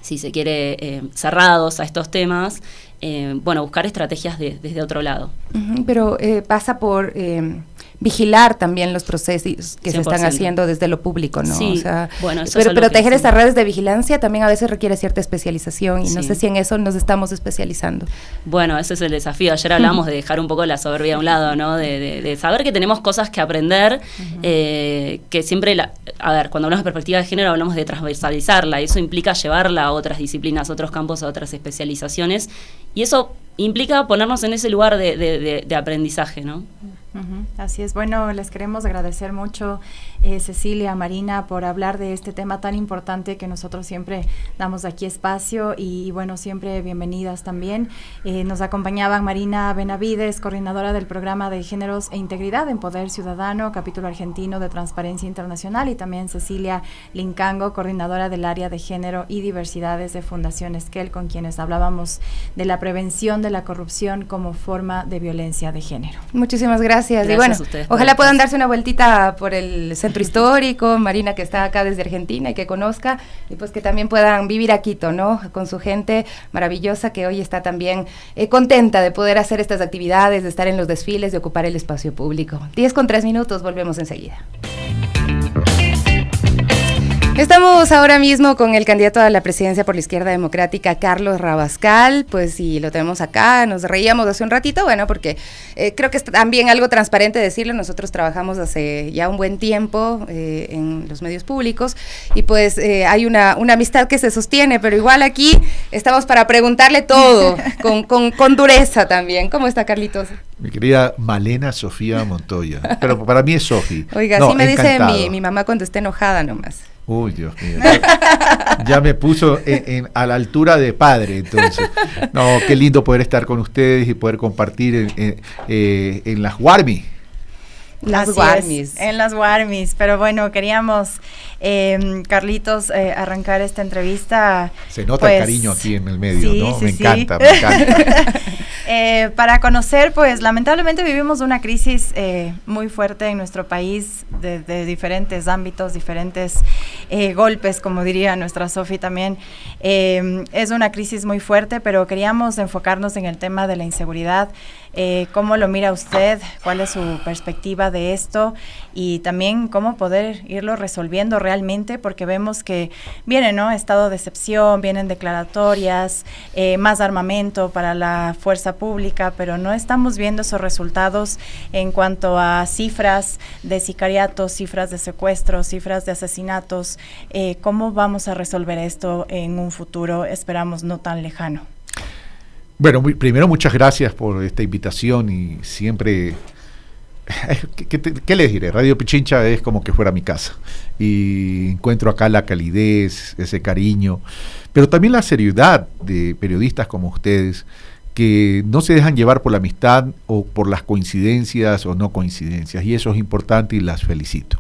si se quiere, cerrados a estos temas, buscar estrategias desde otro lado. Pero pasa por vigilar también los procesos que 100%. Se están haciendo desde lo público, ¿no? Sí, o sea, eso pero es proteger esas redes de vigilancia también a veces requiere cierta especialización, y no sé si en eso nos estamos especializando. Bueno, ese es el desafío. Ayer hablábamos de dejar un poco la soberbia a un lado, ¿no? De saber que tenemos cosas que aprender, que siempre, cuando hablamos de perspectiva de género hablamos de transversalizarla, y eso implica llevarla a otras disciplinas, a otros campos, a otras especializaciones, y eso implica ponernos en ese lugar de aprendizaje, ¿no? Así es. Bueno, les queremos agradecer mucho, Cecilia, Marina, por hablar de este tema tan importante que nosotros siempre damos aquí espacio, y bueno, siempre bienvenidas también. Nos acompañaban Marina Benavides, coordinadora del programa de Géneros e Integridad en Poder Ciudadano, capítulo argentino de Transparencia Internacional, y también Cecilia Lincango, coordinadora del área de Género y Diversidades de Fundación Esquel, con quienes hablábamos de la prevención de la corrupción como forma de violencia de género. Muchísimas gracias. Y bueno, ojalá puedan darse una vueltita por el centro histórico, Marina, que está acá desde Argentina y que conozca, y pues que también puedan vivir a Quito, ¿no? Con su gente maravillosa que hoy está también contenta de poder hacer estas actividades, de estar en los desfiles, de ocupar el espacio público. 10:03, volvemos enseguida. Estamos ahora mismo con el candidato a la presidencia por la Izquierda Democrática, Carlos Rabascal, pues sí, lo tenemos acá, nos reíamos hace un ratito, bueno, porque creo que es también algo transparente decirlo, nosotros trabajamos hace ya un buen tiempo en los medios públicos, y pues hay una amistad que se sostiene, pero igual aquí estamos para preguntarle todo, con dureza también. ¿Cómo está, Carlitos? Mi querida Malena Sofía Montoya, pero para mí es Sofi. Oiga, no, sí me encantado. Dice mi mamá cuando esté enojada nomás. Uy, Dios mío. Ya me puso a la altura de padre, entonces. No, qué lindo poder estar con ustedes y poder compartir en las Warmi. En las Warmis, pero bueno, queríamos, Carlitos, arrancar esta entrevista. Se nota el cariño aquí en el medio, sí, ¿no? Sí, me encanta. Para conocer, pues lamentablemente vivimos una crisis muy fuerte en nuestro país, de diferentes ámbitos, diferentes golpes, como diría nuestra Sofi también. Es una crisis muy fuerte, pero queríamos enfocarnos en el tema de la inseguridad. ¿Cómo lo mira usted? ¿Cuál es su perspectiva de esto? Y también cómo poder irlo resolviendo realmente, porque vemos que viene, ¿no? Estado de excepción, vienen declaratorias, más armamento para la fuerza pública, pero no estamos viendo esos resultados en cuanto a cifras de sicariatos, cifras de secuestros, cifras de asesinatos. ¿Cómo vamos a resolver esto en un futuro, esperamos, no tan lejano? Bueno, primero muchas gracias por esta invitación, y siempre, ¿qué les diré? Radio Pichincha es como que fuera mi casa, y encuentro acá la calidez, ese cariño, pero también la seriedad de periodistas como ustedes, que no se dejan llevar por la amistad o por las coincidencias o no coincidencias, y eso es importante y las felicito.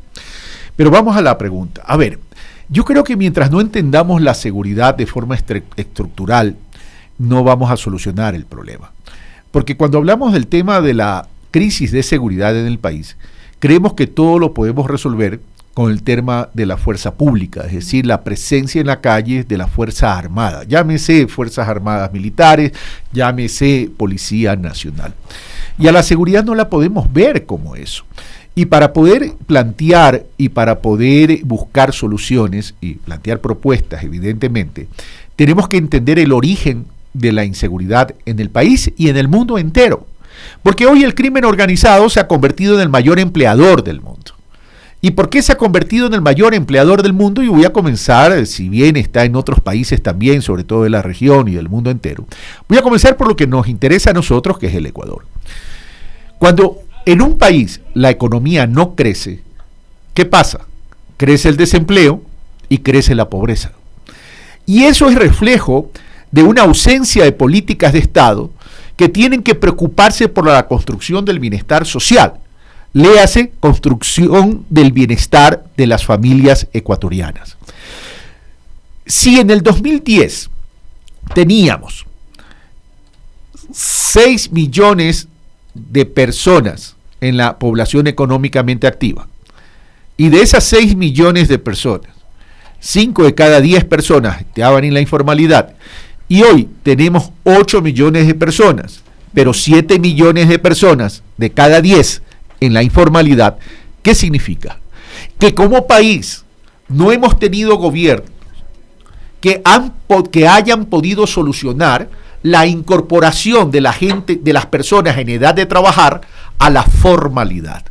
Pero vamos a la pregunta. A ver, yo creo que mientras no entendamos la seguridad de forma estructural, no vamos a solucionar el problema. Porque cuando hablamos del tema de la crisis de seguridad en el país, creemos que todo lo podemos resolver con el tema de la fuerza pública, es decir, la presencia en la calle de la Fuerza Armada, llámese Fuerzas Armadas Militares, llámese Policía Nacional. Y a la seguridad no la podemos ver como eso. Y para poder plantear y para poder buscar soluciones y plantear propuestas, evidentemente, tenemos que entender el origen de la inseguridad en el país y en el mundo entero. Porque hoy el crimen organizado se ha convertido en el mayor empleador del mundo. ¿Y por qué se ha convertido en el mayor empleador del mundo? Y voy a comenzar, si bien está en otros países también, sobre todo de la región y del mundo entero, voy a comenzar por lo que nos interesa a nosotros, que es el Ecuador. Cuando en un país la economía no crece, ¿qué pasa? crece el desempleo y crece la pobreza. Y eso es reflejo de una ausencia de políticas de Estado que tienen que preocuparse por la construcción del bienestar social. Léase, construcción del bienestar de las familias ecuatorianas. Si en el 2010 teníamos 6 millones de personas en la población económicamente activa, y de esas 6 millones de personas, 5 de cada 10 personas estaban en la informalidad, y hoy tenemos 8 millones de personas, pero 7 millones de personas de cada 10 en la informalidad, ¿qué significa? Que como país no hemos tenido gobiernos que hayan podido solucionar la incorporación de la gente, de las personas en edad de trabajar a la formalidad.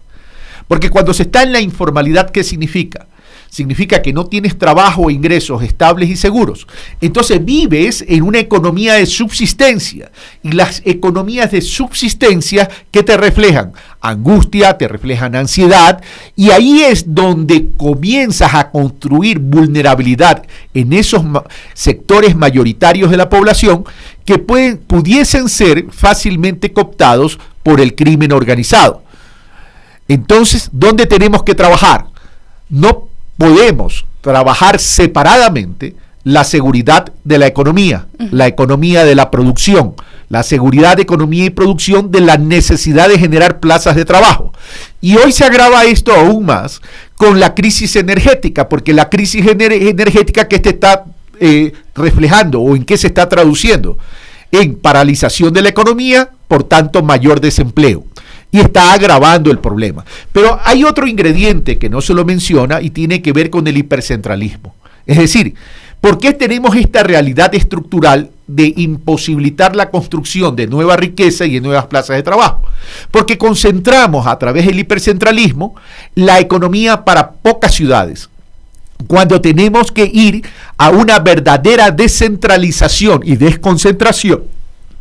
Porque cuando se está en la informalidad, ¿qué significa? Significa que no tienes trabajo o ingresos estables y seguros. Entonces vives en una economía de subsistencia. Y las economías de subsistencia, ¿qué te reflejan? Angustia, te reflejan ansiedad. Y ahí es donde comienzas a construir vulnerabilidad en esos sectores mayoritarios de la población que pudiesen ser fácilmente cooptados por el crimen organizado. Entonces, ¿dónde tenemos que trabajar? No podemos trabajar separadamente la seguridad de la economía de la producción, la seguridad de economía y producción de la necesidad de generar plazas de trabajo. Y hoy se agrava esto aún más con la crisis energética, porque la crisis energética que está reflejando o en qué se está traduciendo en paralización de la economía, por tanto mayor desempleo. Y está agravando el problema. Pero hay otro ingrediente que no se lo menciona y tiene que ver con el hipercentralismo. Es decir, ¿por qué tenemos esta realidad estructural de imposibilitar la construcción de nueva riqueza y de nuevas plazas de trabajo? Porque concentramos a través del hipercentralismo la economía para pocas ciudades, cuando tenemos que ir a una verdadera descentralización y desconcentración.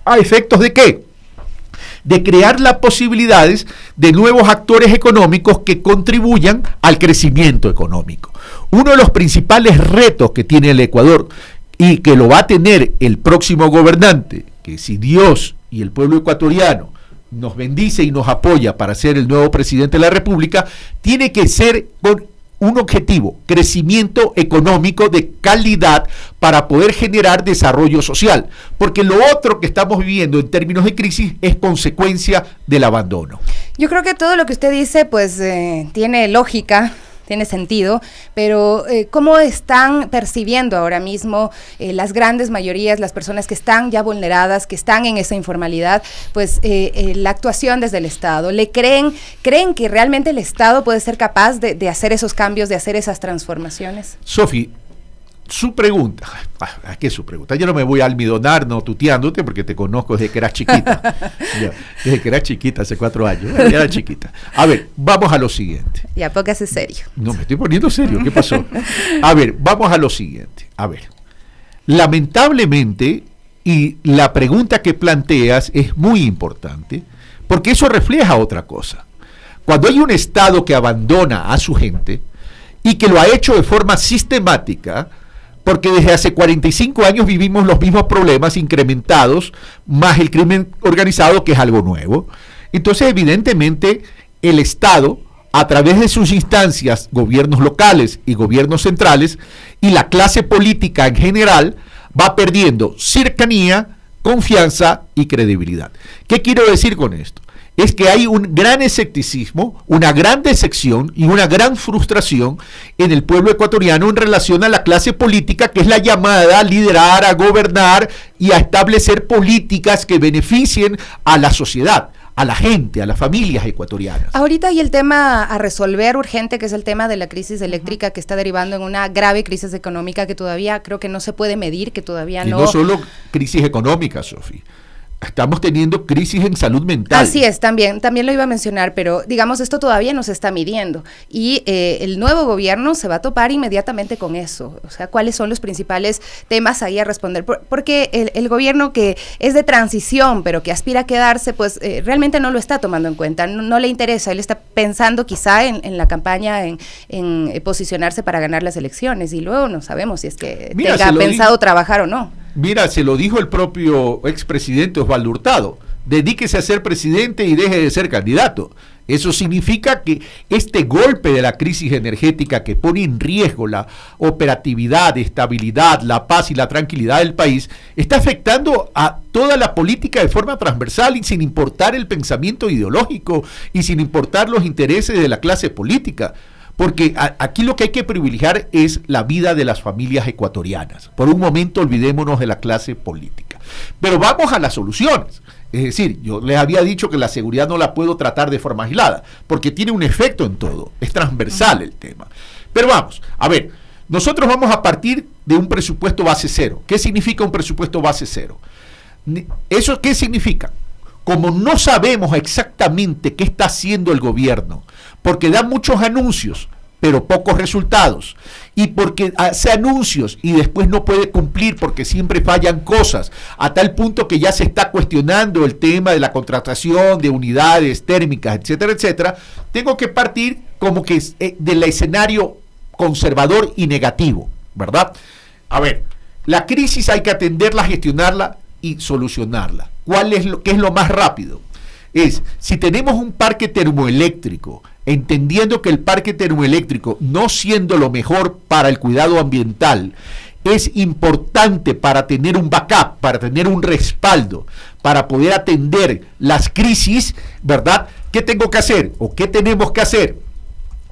¿A efectos de qué? De crear las posibilidades de nuevos actores económicos que contribuyan al crecimiento económico. Uno de los principales retos que tiene el Ecuador y que lo va a tener el próximo gobernante, que si Dios y el pueblo ecuatoriano nos bendice y nos apoya para ser el nuevo presidente de la República, tiene que ser con un objetivo, crecimiento económico de calidad para poder generar desarrollo social, porque lo otro que estamos viviendo en términos de crisis es consecuencia del abandono. Yo creo que todo lo que usted dice pues tiene lógica, tiene sentido, pero ¿cómo están percibiendo ahora mismo las grandes mayorías, las personas que están ya vulneradas, que están en esa informalidad, pues la actuación desde el Estado? ¿Creen que realmente el Estado puede ser capaz de hacer esos cambios, de hacer esas transformaciones? Sofi, su pregunta, ¿qué es su pregunta? Yo no me voy a almidonar no tuteándote porque te conozco desde que eras chiquita. Desde que eras chiquita, hace 4 años. Ya era chiquita. A ver, vamos a lo siguiente. Ya, póngase serio. No, me estoy poniendo serio. ¿Qué pasó? A ver, vamos a lo siguiente. A ver, lamentablemente, y la pregunta que planteas es muy importante, porque eso refleja otra cosa. Cuando hay un Estado que abandona a su gente y que lo ha hecho de forma sistemática, porque desde hace 45 años vivimos los mismos problemas incrementados, más el crimen organizado, que es algo nuevo. Entonces, evidentemente, el Estado, a través de sus instancias, gobiernos locales y gobiernos centrales, y la clase política en general, va perdiendo cercanía, confianza y credibilidad. ¿Qué quiero decir con esto? Es que hay un gran escepticismo, una gran decepción y una gran frustración en el pueblo ecuatoriano en relación a la clase política, que es la llamada a liderar, a gobernar y a establecer políticas que beneficien a la sociedad, a la gente, a las familias ecuatorianas. Ahorita hay el tema a resolver urgente, que es el tema de la crisis eléctrica, que está derivando en una grave crisis económica que todavía creo que no se puede medir, que todavía y no solo crisis económica, Sofi. estamos teniendo crisis en salud mental. Así es, también lo iba a mencionar, pero digamos, esto todavía no se está midiendo y el nuevo gobierno se va a topar inmediatamente con eso, o sea, cuáles son los principales temas ahí a responder, porque el gobierno que es de transición, pero que aspira a quedarse, pues realmente no lo está tomando en cuenta, no le interesa, él está pensando quizá en la campaña, en posicionarse para ganar las elecciones, y luego no sabemos si es que tenga pensado trabajar o no. Mira, se lo dijo el propio expresidente Osvaldo Hurtado: dedíquese a ser presidente y deje de ser candidato. Eso significa que este golpe de la crisis energética que pone en riesgo la operatividad, estabilidad, la paz y la tranquilidad del país está afectando a toda la política de forma transversal y sin importar el pensamiento ideológico y sin importar los intereses de la clase política. Porque aquí lo que hay que privilegiar es la vida de las familias ecuatorianas. Por un momento olvidémonos de la clase política. Pero vamos a las soluciones. Es decir, yo les había dicho que la seguridad no la puedo tratar de forma aislada, porque tiene un efecto en todo, es transversal el tema. Pero vamos, a ver, nosotros vamos a partir de un presupuesto base cero. ¿Qué significa un presupuesto base cero? ¿Eso qué significa? Como no sabemos exactamente qué está haciendo el gobierno, porque da muchos anuncios, pero pocos resultados, y porque hace anuncios y después no puede cumplir porque siempre fallan cosas, a tal punto que ya se está cuestionando el tema de la contratación de unidades térmicas, etcétera, etcétera, tengo que partir como que del escenario conservador y negativo, ¿verdad? A ver, la crisis hay que atenderla, gestionarla y solucionarla. ¿Qué es lo más rápido? Si tenemos un parque termoeléctrico, entendiendo que el parque termoeléctrico, no siendo lo mejor para el cuidado ambiental, es importante para tener un backup, para tener un respaldo, para poder atender las crisis, ¿verdad? ¿Qué tengo que hacer o qué tenemos que hacer?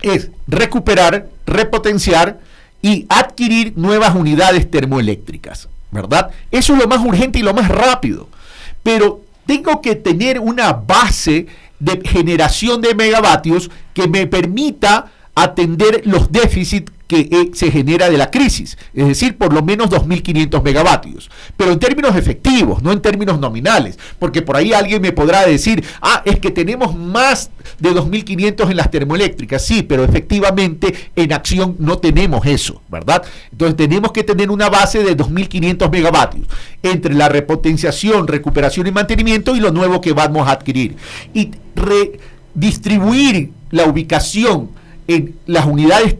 Es recuperar, repotenciar y adquirir nuevas unidades termoeléctricas, ¿verdad? Eso es lo más urgente y lo más rápido. Pero tengo que tener una base de generación de megavatios que me permita atender los déficits que se genera de la crisis, es decir, por lo menos 2.500 megavatios, pero en términos efectivos, no en términos nominales, porque por ahí alguien me podrá decir, es que tenemos más de 2.500 en las termoeléctricas, sí, pero efectivamente en acción no tenemos eso, ¿verdad? Entonces tenemos que tener una base de 2.500 megavatios, entre la repotenciación, recuperación y mantenimiento y lo nuevo que vamos a adquirir, y redistribuir la ubicación en las unidades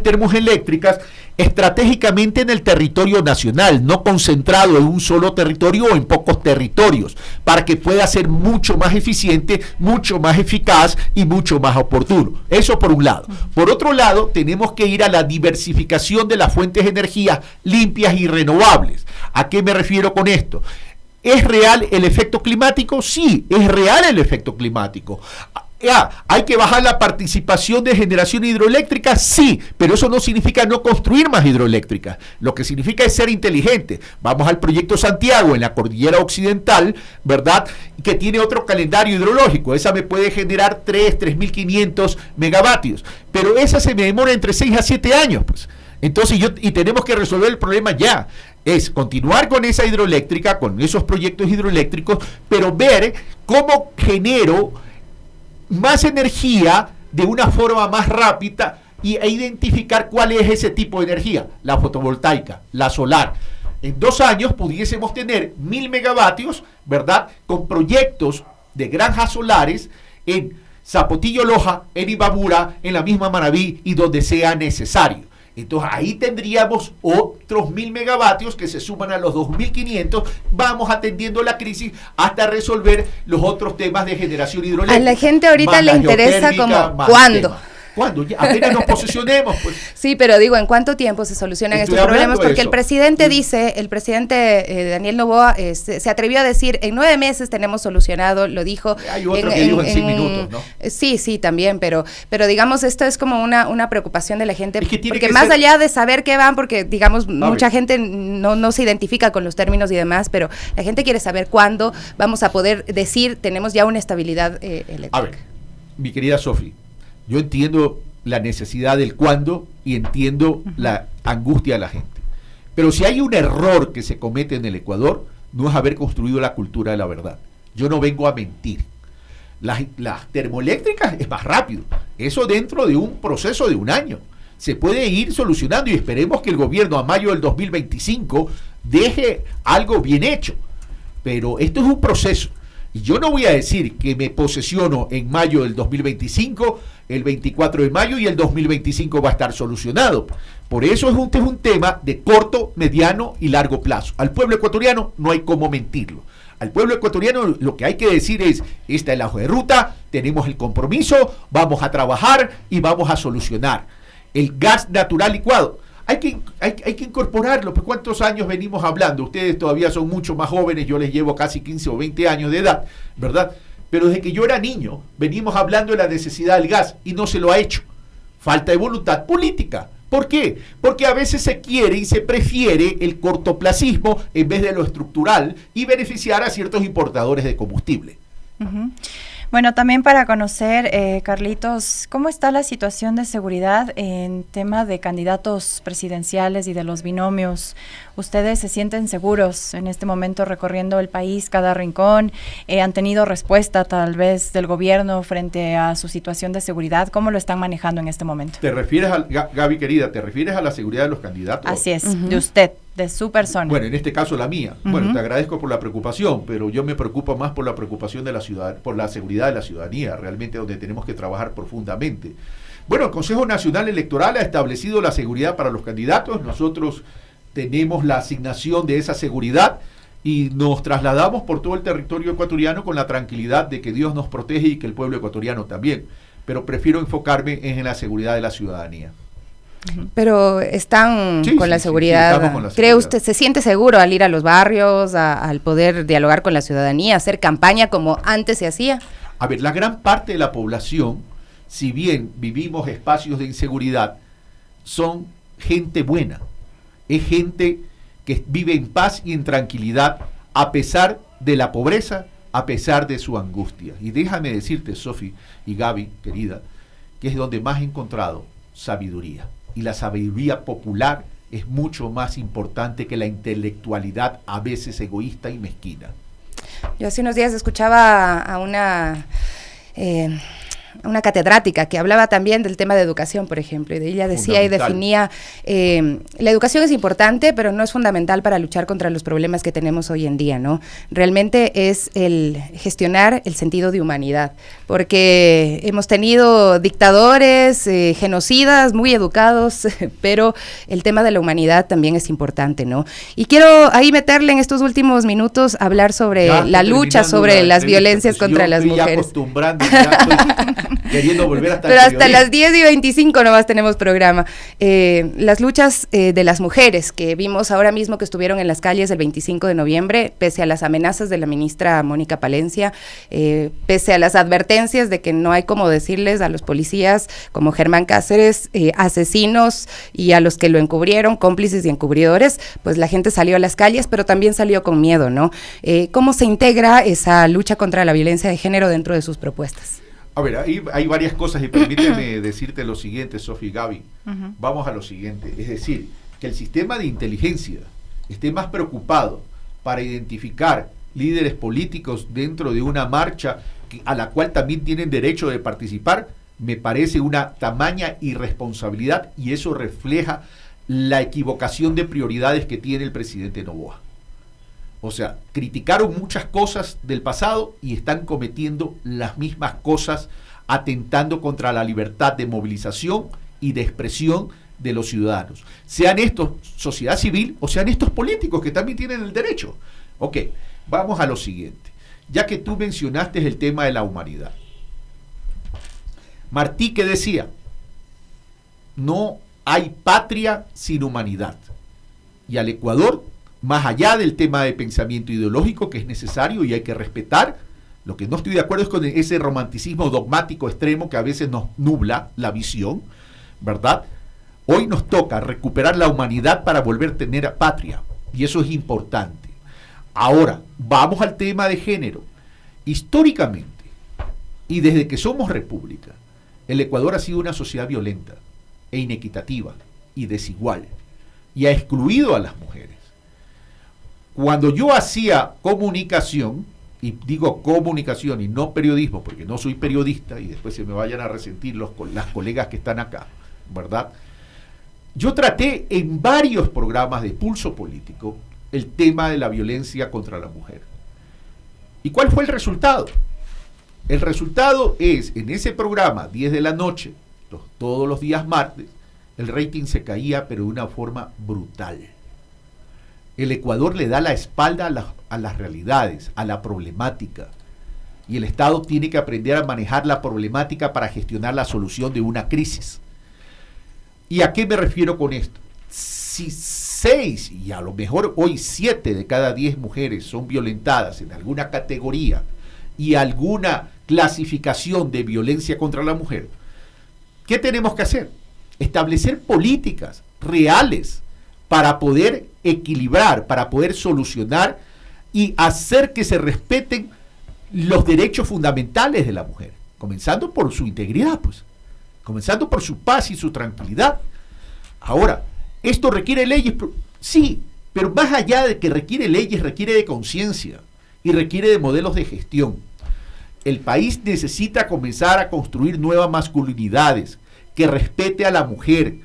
termoeléctricas estratégicamente en el territorio nacional, no concentrado en un solo territorio o en pocos territorios, para que pueda ser mucho más eficiente, mucho más eficaz y mucho más oportuno. Eso por un lado. Por otro lado, tenemos que ir a la diversificación de las fuentes de energía limpias y renovables. ¿A qué me refiero con esto? ¿Es real el efecto climático? Sí, es real el efecto climático. ¿Hay que bajar la participación de generación hidroeléctrica? Sí, pero eso no significa no construir más hidroeléctricas. Lo que significa es ser inteligente. Vamos al proyecto Santiago en la cordillera occidental, ¿verdad? Que tiene otro calendario hidrológico. Esa me puede generar 3.500 megavatios. Pero esa se me demora entre 6 a 7 años, pues. Entonces y tenemos que resolver el problema ya. Es continuar con esa hidroeléctrica, con esos proyectos hidroeléctricos, pero ver cómo genero más energía de una forma más rápida e identificar cuál es ese tipo de energía, la fotovoltaica, la solar. En 2 años pudiésemos tener 1.000 megavatios, ¿verdad? Con proyectos de granjas solares en Zapotillo Loja, en Imbabura, en la misma Manabí y donde sea necesario. Entonces ahí tendríamos otros 1.000 megavatios que se suman a los 2.500, vamos atendiendo la crisis hasta resolver los otros temas de generación hidroeléctrica. A la gente ahorita le interesa como ¿cuándo? ¿Cuándo? Apenas nos posicionemos, pues. Sí, pero digo, ¿en cuánto tiempo se solucionan estos problemas? Porque el presidente Daniel Noboa se atrevió a decir, en 9 meses tenemos solucionado, lo dijo. Hay otro que dijo en 6 minutos, ¿no? Sí, también, pero digamos, esto es como una preocupación de la gente, porque más allá de saber qué van, porque digamos, mucha gente no se identifica con los términos y demás, pero la gente quiere saber cuándo vamos a poder decir, tenemos ya una estabilidad eléctrica. A ver, mi querida Sofi, yo entiendo la necesidad del cuándo y entiendo la angustia de la gente. Pero si hay un error que se comete en el Ecuador, no es haber construido la cultura de la verdad. Yo no vengo a mentir. Las termoeléctricas es más rápido. Eso dentro de un proceso de 1 año. Se puede ir solucionando y esperemos que el gobierno a mayo del 2025 deje algo bien hecho. Pero esto es un proceso. Y yo no voy a decir que me posesiono en mayo del 2025, el 24 de mayo y el 2025 va a estar solucionado. Por eso es un tema de corto, mediano y largo plazo. Al pueblo ecuatoriano no hay cómo mentirlo. Al pueblo ecuatoriano lo que hay que decir es, esta es la hoja de ruta, tenemos el compromiso, vamos a trabajar y vamos a solucionar. El gas natural licuado, hay que incorporarlo. ¿Por cuántos años venimos hablando? Ustedes todavía son mucho más jóvenes, yo les llevo casi 15 o 20 años de edad, ¿verdad? Pero desde que yo era niño, venimos hablando de la necesidad del gas y no se lo ha hecho. Falta de voluntad política. ¿Por qué? Porque a veces se quiere y se prefiere el cortoplacismo en vez de lo estructural y beneficiar a ciertos importadores de combustible. Uh-huh. Bueno, también para conocer, Carlitos, ¿cómo está la situación de seguridad en tema de candidatos presidenciales y de los binomios? ¿Ustedes se sienten seguros en este momento recorriendo el país, cada rincón? ¿Han tenido respuesta tal vez del gobierno frente a su situación de seguridad? ¿Cómo lo están manejando en este momento? ¿Te refieres, Gaby querida, te refieres a la seguridad de los candidatos? Así es, de usted, de su persona. Bueno, en este caso la mía. Bueno, te agradezco por la preocupación, pero yo me preocupo más por la preocupación de la ciudad, por la seguridad de la ciudadanía, realmente donde tenemos que trabajar profundamente. Bueno, el Consejo Nacional Electoral ha establecido la seguridad para los candidatos. Nosotros tenemos la asignación de esa seguridad y nos trasladamos por todo el territorio ecuatoriano con la tranquilidad de que Dios nos protege y que el pueblo ecuatoriano también. Pero prefiero enfocarme en la seguridad de la ciudadanía. Pero están con la seguridad. Estamos con la ¿Cree usted, se siente seguro al ir a los barrios, al poder dialogar con la ciudadanía, hacer campaña como antes se hacía? A ver, la gran parte de la población, si bien vivimos espacios de inseguridad, son gente buena. Es gente que vive en paz y en tranquilidad a pesar de la pobreza, a pesar de su angustia. Y déjame decirte, Sofi y Gaby, querida, que es donde más he encontrado sabiduría. Y la sabiduría popular es mucho más importante que la intelectualidad a veces egoísta y mezquina. Yo hace unos días escuchaba a una catedrática que hablaba también del tema de educación, por ejemplo, y ella decía y definía, la educación es importante, pero no es fundamental para luchar contra los problemas que tenemos hoy en día, ¿no? Realmente es el gestionar el sentido de humanidad, porque hemos tenido dictadores, genocidas, muy educados, pero el tema de la humanidad también es importante, ¿no? Y quiero ahí meterle en estos últimos minutos hablar sobre la lucha sobre las violencias contra las mujeres. Queriendo volver hasta pero hasta las 10:25 nomás tenemos programa. Las luchas de las mujeres que vimos ahora mismo que estuvieron en las calles el 25 de noviembre, pese a las amenazas de la ministra Mónica Palencia, pese a las advertencias de que no hay como decirles a los policías como Germán Cáceres, asesinos, y a los que lo encubrieron, cómplices y encubridores, pues la gente salió a las calles, pero también salió con miedo, ¿no? ¿Cómo se integra esa lucha contra la violencia de género dentro de sus propuestas? A ver, hay varias cosas y permíteme decirte lo siguiente, Sofi y Gaby. Vamos a lo siguiente, es decir, que el sistema de inteligencia esté más preocupado para identificar líderes políticos dentro de una marcha a la cual también tienen derecho de participar, me parece una tamaña irresponsabilidad y eso refleja la equivocación de prioridades que tiene el presidente Noboa. O sea, criticaron muchas cosas del pasado y están cometiendo las mismas cosas, atentando contra la libertad de movilización y de expresión de los ciudadanos. Sean estos sociedad civil o sean estos políticos que también tienen el derecho. Ok, vamos a lo siguiente. Ya que tú mencionaste el tema de la humanidad. Martí, ¿qué decía? No hay patria sin humanidad. Y al Ecuador, más allá del tema de pensamiento ideológico que es necesario y hay que respetar, lo que no estoy de acuerdo es con ese romanticismo dogmático extremo que a veces nos nubla la visión, ¿verdad? Hoy nos toca recuperar la humanidad para volver a tener patria y eso es importante. Ahora, vamos al tema de género. Históricamente, y desde que somos república, el Ecuador ha sido una sociedad violenta e inequitativa y desigual y ha excluido a las mujeres. cuando yo hacía comunicación, y digo comunicación y no periodismo, porque no soy periodista y después se me vayan a resentir las colegas que están acá, ¿verdad? Yo traté en varios programas de Pulso Político el tema de la violencia contra la mujer. ¿Y cuál fue el resultado? El resultado es, en ese programa, 10 de la noche, todos los días martes, el rating se caía, pero de una forma brutal. El Ecuador le da la espalda a las realidades, a la problemática. Y el Estado tiene que aprender a manejar la problemática para gestionar la solución de una crisis. ¿Y a qué me refiero con esto? Si 6 y a lo mejor hoy 7 de cada 10 mujeres son violentadas en alguna categoría y alguna clasificación de violencia contra la mujer, ¿qué tenemos que hacer? Establecer políticas reales para poder equilibrar, para poder solucionar y hacer que se respeten los derechos fundamentales de la mujer, comenzando por su integridad, pues, comenzando por su paz y su tranquilidad. Ahora, ¿esto requiere leyes? Sí, pero más allá de que requiere leyes, requiere de conciencia y requiere de modelos de gestión. El país necesita comenzar a construir nuevas masculinidades, que respete a la mujer,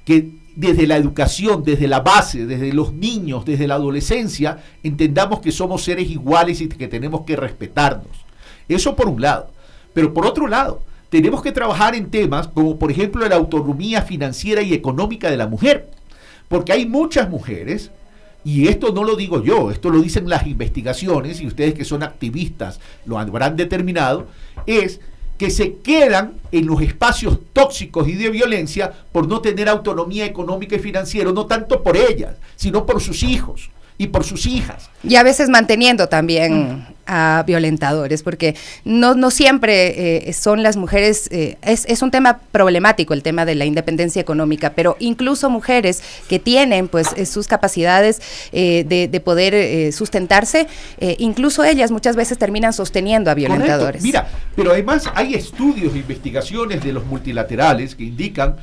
que desde la educación, desde la base, desde los niños, desde la adolescencia, entendamos que somos seres iguales y que tenemos que respetarnos. Eso por un lado. Pero por otro lado, tenemos que trabajar en temas como, por ejemplo, la autonomía financiera y económica de la mujer. Porque hay muchas mujeres, y esto no lo digo yo, esto lo dicen las investigaciones, y ustedes que son activistas lo habrán determinado, es que se quedan en los espacios tóxicos y de violencia por no tener autonomía económica y financiera, no tanto por ellas, sino por sus hijos y por sus hijas. Y a veces manteniendo también a violentadores, porque no siempre son las mujeres, es un tema problemático el tema de la independencia económica, pero incluso mujeres que tienen pues sus capacidades de poder sustentarse, incluso ellas muchas veces terminan sosteniendo a violentadores. Correcto. Mira, pero además hay estudios e investigaciones de los multilaterales que indican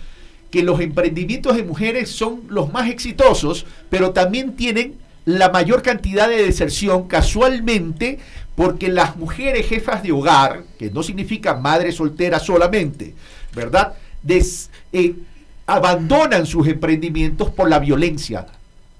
que los emprendimientos de mujeres son los más exitosos, pero también tienen la mayor cantidad de deserción casualmente porque las mujeres jefas de hogar, que no significa madre soltera solamente, ¿verdad? Abandonan sus emprendimientos por la violencia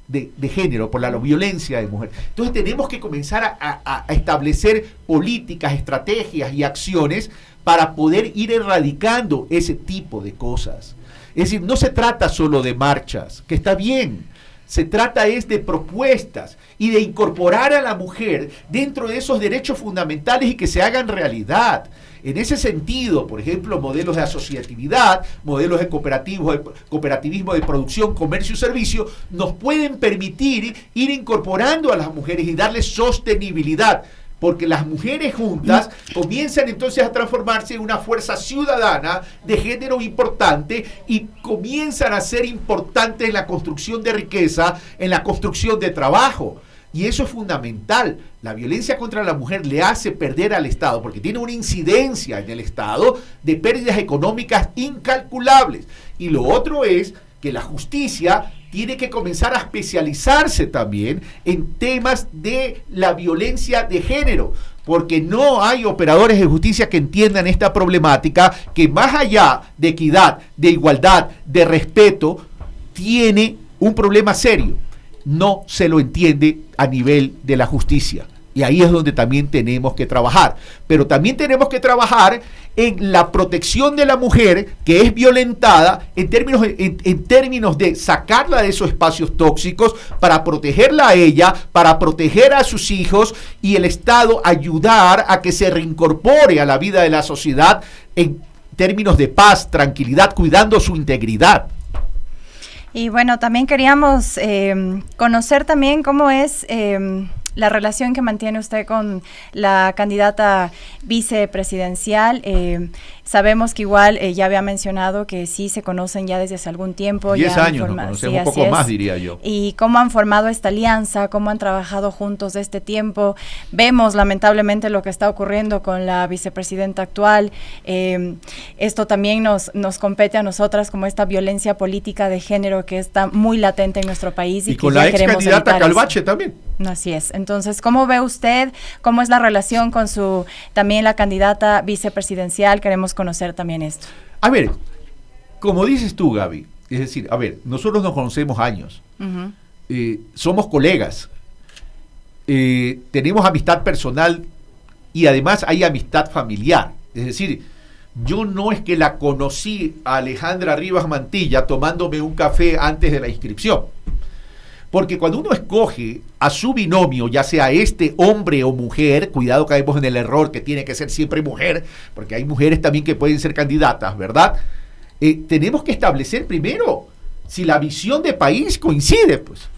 de género, por la violencia de mujer. Entonces tenemos que comenzar a establecer políticas, estrategias y acciones para poder ir erradicando ese tipo de cosas. Es decir, no se trata solo de marchas, que está bien. Se trata es de propuestas y de incorporar a la mujer dentro de esos derechos fundamentales y que se hagan realidad. En ese sentido, por ejemplo, modelos de asociatividad, modelos de cooperativismo de producción, comercio y servicio, nos pueden permitir ir incorporando a las mujeres y darles sostenibilidad. Porque las mujeres juntas comienzan entonces a transformarse en una fuerza ciudadana de género importante y comienzan a ser importantes en la construcción de riqueza, en la construcción de trabajo. Y eso es fundamental. La violencia contra la mujer le hace perder al Estado, porque tiene una incidencia en el Estado de pérdidas económicas incalculables. Y lo otro es que la justicia tiene que comenzar a especializarse también en temas de la violencia de género, porque no hay operadores de justicia que entiendan esta problemática, que más allá de equidad, de igualdad, de respeto, tiene un problema serio. No se lo entiende a nivel de la justicia. Y ahí es donde también tenemos que trabajar. Pero también tenemos que trabajar en la protección de la mujer que es violentada en términos de sacarla de esos espacios tóxicos para protegerla a ella, para proteger a sus hijos y el Estado ayudar a que se reincorpore a la vida de la sociedad en términos de paz, tranquilidad, cuidando su integridad. Y bueno, también queríamos conocer también cómo es la relación que mantiene usted con la candidata vicepresidencial. Sabemos que igual ya había mencionado que sí se conocen ya desde hace algún tiempo. 10 años nos conocemos, un poco más, diría yo. Y cómo han formado esta alianza, cómo han trabajado juntos de este tiempo. Vemos lamentablemente lo que está ocurriendo con la vicepresidenta actual. Esto también nos compete a nosotras como esta violencia política de género que está muy latente en nuestro país. Y con la ex candidata Calvache también. Así es. Entonces, ¿cómo ve usted? ¿Cómo es la relación con también la candidata vicepresidencial? Queremos conocer también esto. A ver, como dices tú, Gaby, es decir, a ver, nosotros nos conocemos años, somos colegas, tenemos amistad personal y además hay amistad familiar. Es decir, yo no es que la conocí a Alejandra Rivas Mantilla tomándome un café antes de la inscripción. Porque cuando uno escoge a su binomio, ya sea hombre o mujer, cuidado, caemos en el error que tiene que ser siempre mujer, porque hay mujeres también que pueden ser candidatas, ¿verdad? Tenemos que establecer primero si la visión de país coincide, pues.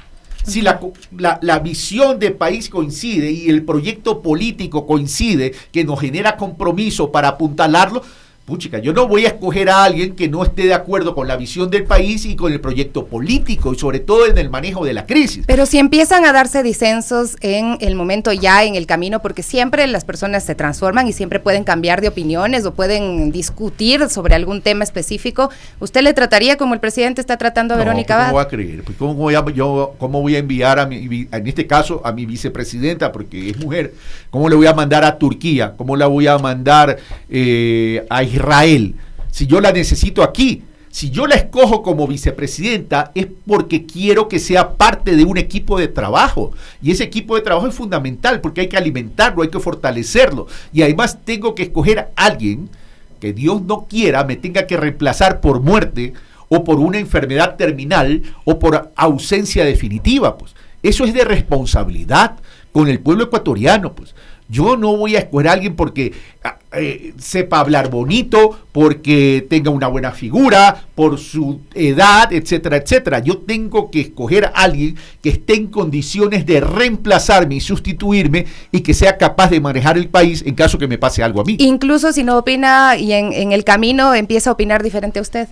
Si la visión de país coincide y el proyecto político coincide, que nos genera compromiso para apuntalarlo, puchica, yo no voy a escoger a alguien que no esté de acuerdo con la visión del país y con el proyecto político y sobre todo en el manejo de la crisis. Pero si empiezan a darse disensos en el momento ya, en el camino, porque siempre las personas se transforman y siempre pueden cambiar de opiniones o pueden discutir sobre algún tema específico, ¿usted le trataría como el presidente está tratando a Verónica Abad? ¿Cómo voy a creer? Pues ¿cómo voy a enviar en este caso a mi vicepresidenta, porque es mujer? ¿Cómo le voy a mandar a Turquía? ¿Cómo la voy a mandar a Israel? Si yo la necesito aquí, si yo la escojo como vicepresidenta es porque quiero que sea parte de un equipo de trabajo, y ese equipo de trabajo es fundamental porque hay que alimentarlo, hay que fortalecerlo, y además tengo que escoger a alguien que Dios no quiera me tenga que reemplazar por muerte o por una enfermedad terminal o por ausencia definitiva, pues eso es de responsabilidad con el pueblo ecuatoriano, pues. Yo no voy a escoger a alguien porque sepa hablar bonito, porque tenga una buena figura, por su edad, etcétera, etcétera. Yo tengo que escoger a alguien que esté en condiciones de reemplazarme y sustituirme y que sea capaz de manejar el país en caso que me pase algo a mí. Incluso si no opina y en el camino empieza a opinar diferente a usted.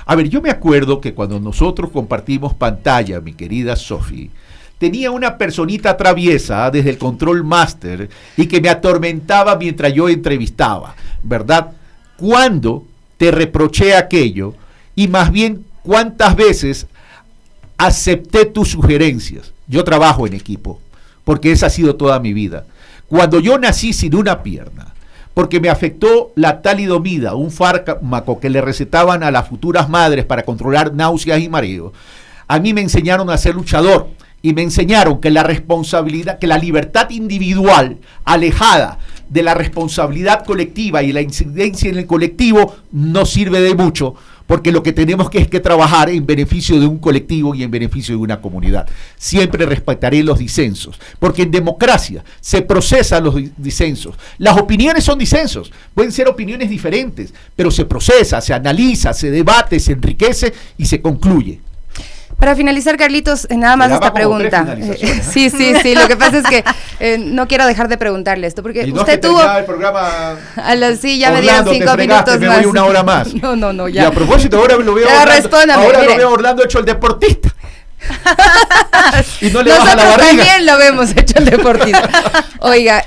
A ver, yo me acuerdo que cuando nosotros compartimos pantalla, mi querida Sofi, tenía una personita traviesa desde el control master y que me atormentaba mientras yo entrevistaba, ¿verdad? ¿Cuándo te reproché aquello? Y más bien, ¿cuántas veces acepté tus sugerencias? Yo trabajo en equipo, porque esa ha sido toda mi vida. Cuando yo nací sin una pierna, porque me afectó la talidomida, un fármaco que le recetaban a las futuras madres para controlar náuseas y mareos, a mí me enseñaron a ser luchador. Y me enseñaron que la responsabilidad, que la libertad individual alejada de la responsabilidad colectiva y la incidencia en el colectivo no sirve de mucho, porque lo que tenemos que es que trabajar en beneficio de un colectivo y en beneficio de una comunidad. Siempre respetaré los disensos, porque en democracia se procesan los disensos. Las opiniones son disensos, pueden ser opiniones diferentes, pero se procesa, se analiza, se debate, se enriquece y se concluye. Para finalizar, Carlitos, nada más esta pregunta. Sí, lo que pasa es que no quiero dejar de preguntarle esto, porque y no usted tuvo... el programa sí, ya Orlando, me dieron 5 minutos me más. Voy una hora más. No, ya. Y a propósito, ahora lo veo lo veo Orlando hecho el deportista. Y no le baja la barriga. También lo vemos hecho el deportista. Oiga,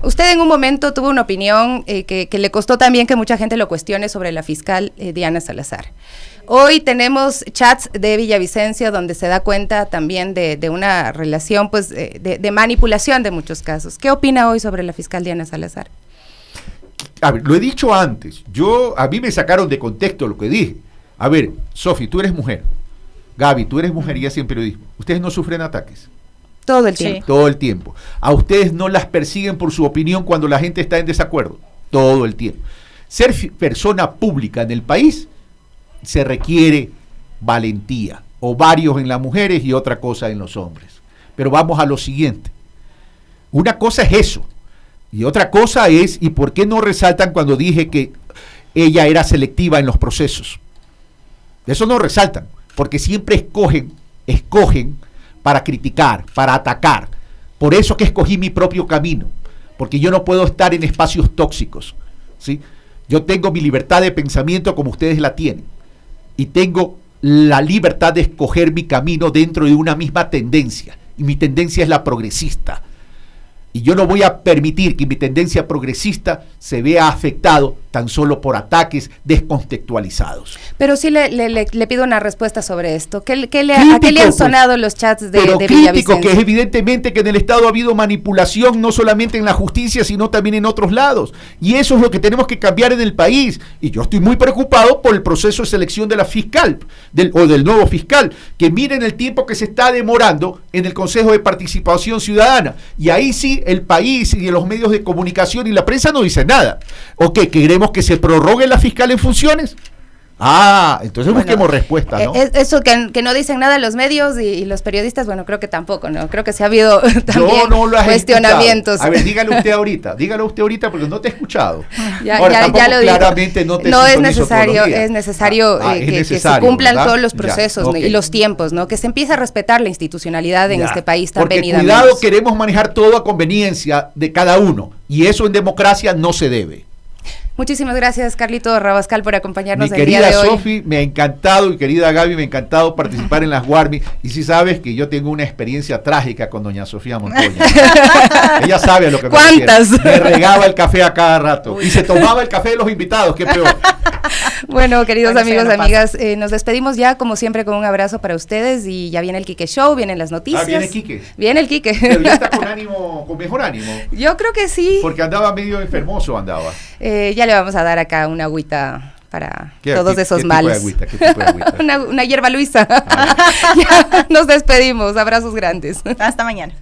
usted en un momento tuvo una opinión que le costó también que mucha gente lo cuestione sobre la fiscal Diana Salazar. Hoy tenemos chats de Villavicencio donde se da cuenta también de una relación pues de manipulación de muchos casos. ¿Qué opina hoy sobre la fiscal Diana Salazar? A ver, lo he dicho antes. A mí me sacaron de contexto lo que dije. A ver, Sofi, tú eres mujer. Gaby, tú eres mujer y ya siempre lo digo. ¿Ustedes no sufren ataques? Todo el tiempo. Sí. Todo el tiempo. ¿A ustedes no las persiguen por su opinión cuando la gente está en desacuerdo? Todo el tiempo. Ser persona pública en el país se requiere valentía, ovarios en las mujeres y otra cosa en los hombres. Pero vamos a lo siguiente. Una cosa es eso, y otra cosa es, ¿y por qué no resaltan cuando dije que ella era selectiva en los procesos? Eso no resaltan, porque siempre escogen para criticar, para atacar. Por eso que escogí mi propio camino, porque yo no puedo estar en espacios tóxicos, ¿sí? Yo tengo mi libertad de pensamiento como ustedes la tienen, y tengo la libertad de escoger mi camino dentro de una misma tendencia, y mi tendencia es la progresista. Y yo no voy a permitir que mi tendencia progresista se vea afectado tan solo por ataques descontextualizados. Pero sí le pido una respuesta sobre esto. ¿A qué le han sonado los chats de Villavicencio? Que es evidentemente que en el Estado ha habido manipulación, no solamente en la justicia, sino también en otros lados. Y eso es lo que tenemos que cambiar en el país. Y yo estoy muy preocupado por el proceso de selección de la fiscal, del nuevo fiscal, que miren el tiempo que se está demorando en el Consejo de Participación Ciudadana. Y ahí sí, el país y los medios de comunicación y la prensa no dicen nada. ¿O qué? ¿Queremos que se prorrogue la fiscal en funciones? Entonces busquemos respuesta, ¿no? Eso que no dicen nada los medios y los periodistas, bueno, creo que tampoco, ¿no? Creo que sí ha habido también cuestionamientos. Escuchado. A ver, dígalo usted ahorita, porque no te he escuchado. Ya lo digo. Claramente no te es necesario que se cumplan, ¿verdad?, todos los procesos, ya, okay, y los tiempos, ¿no? Que se empiece a respetar la institucionalidad en este país tan venidamente. Porque cuidado, queremos manejar todo a conveniencia de cada uno, y eso en democracia no se debe. Muchísimas gracias, Carlito Rabascal, por acompañarnos el día de hoy. Mi querida Sofi, me ha encantado, y querida Gaby, me ha encantado participar en las Warmi. Y sí sabes que yo tengo una experiencia trágica con doña Sofía Montoya. Ella sabe a lo que me refiero. ¿Cuántas? Me regaba el café a cada rato. Uy. Y se tomaba el café de los invitados, qué peor. Bueno, queridos amigos, amigas, nos despedimos ya, como siempre, con un abrazo para ustedes. Y ya viene el Quique Show, vienen las noticias. Viene Quique. Viene el Quique. Pero ya está con mejor ánimo. Yo creo que sí. Porque andaba medio enfermoso, ya le vamos a dar acá una agüita para todos esos males. ¿Qué tipo de agüita? una hierba luisa. Ya nos despedimos. Abrazos grandes. Hasta mañana.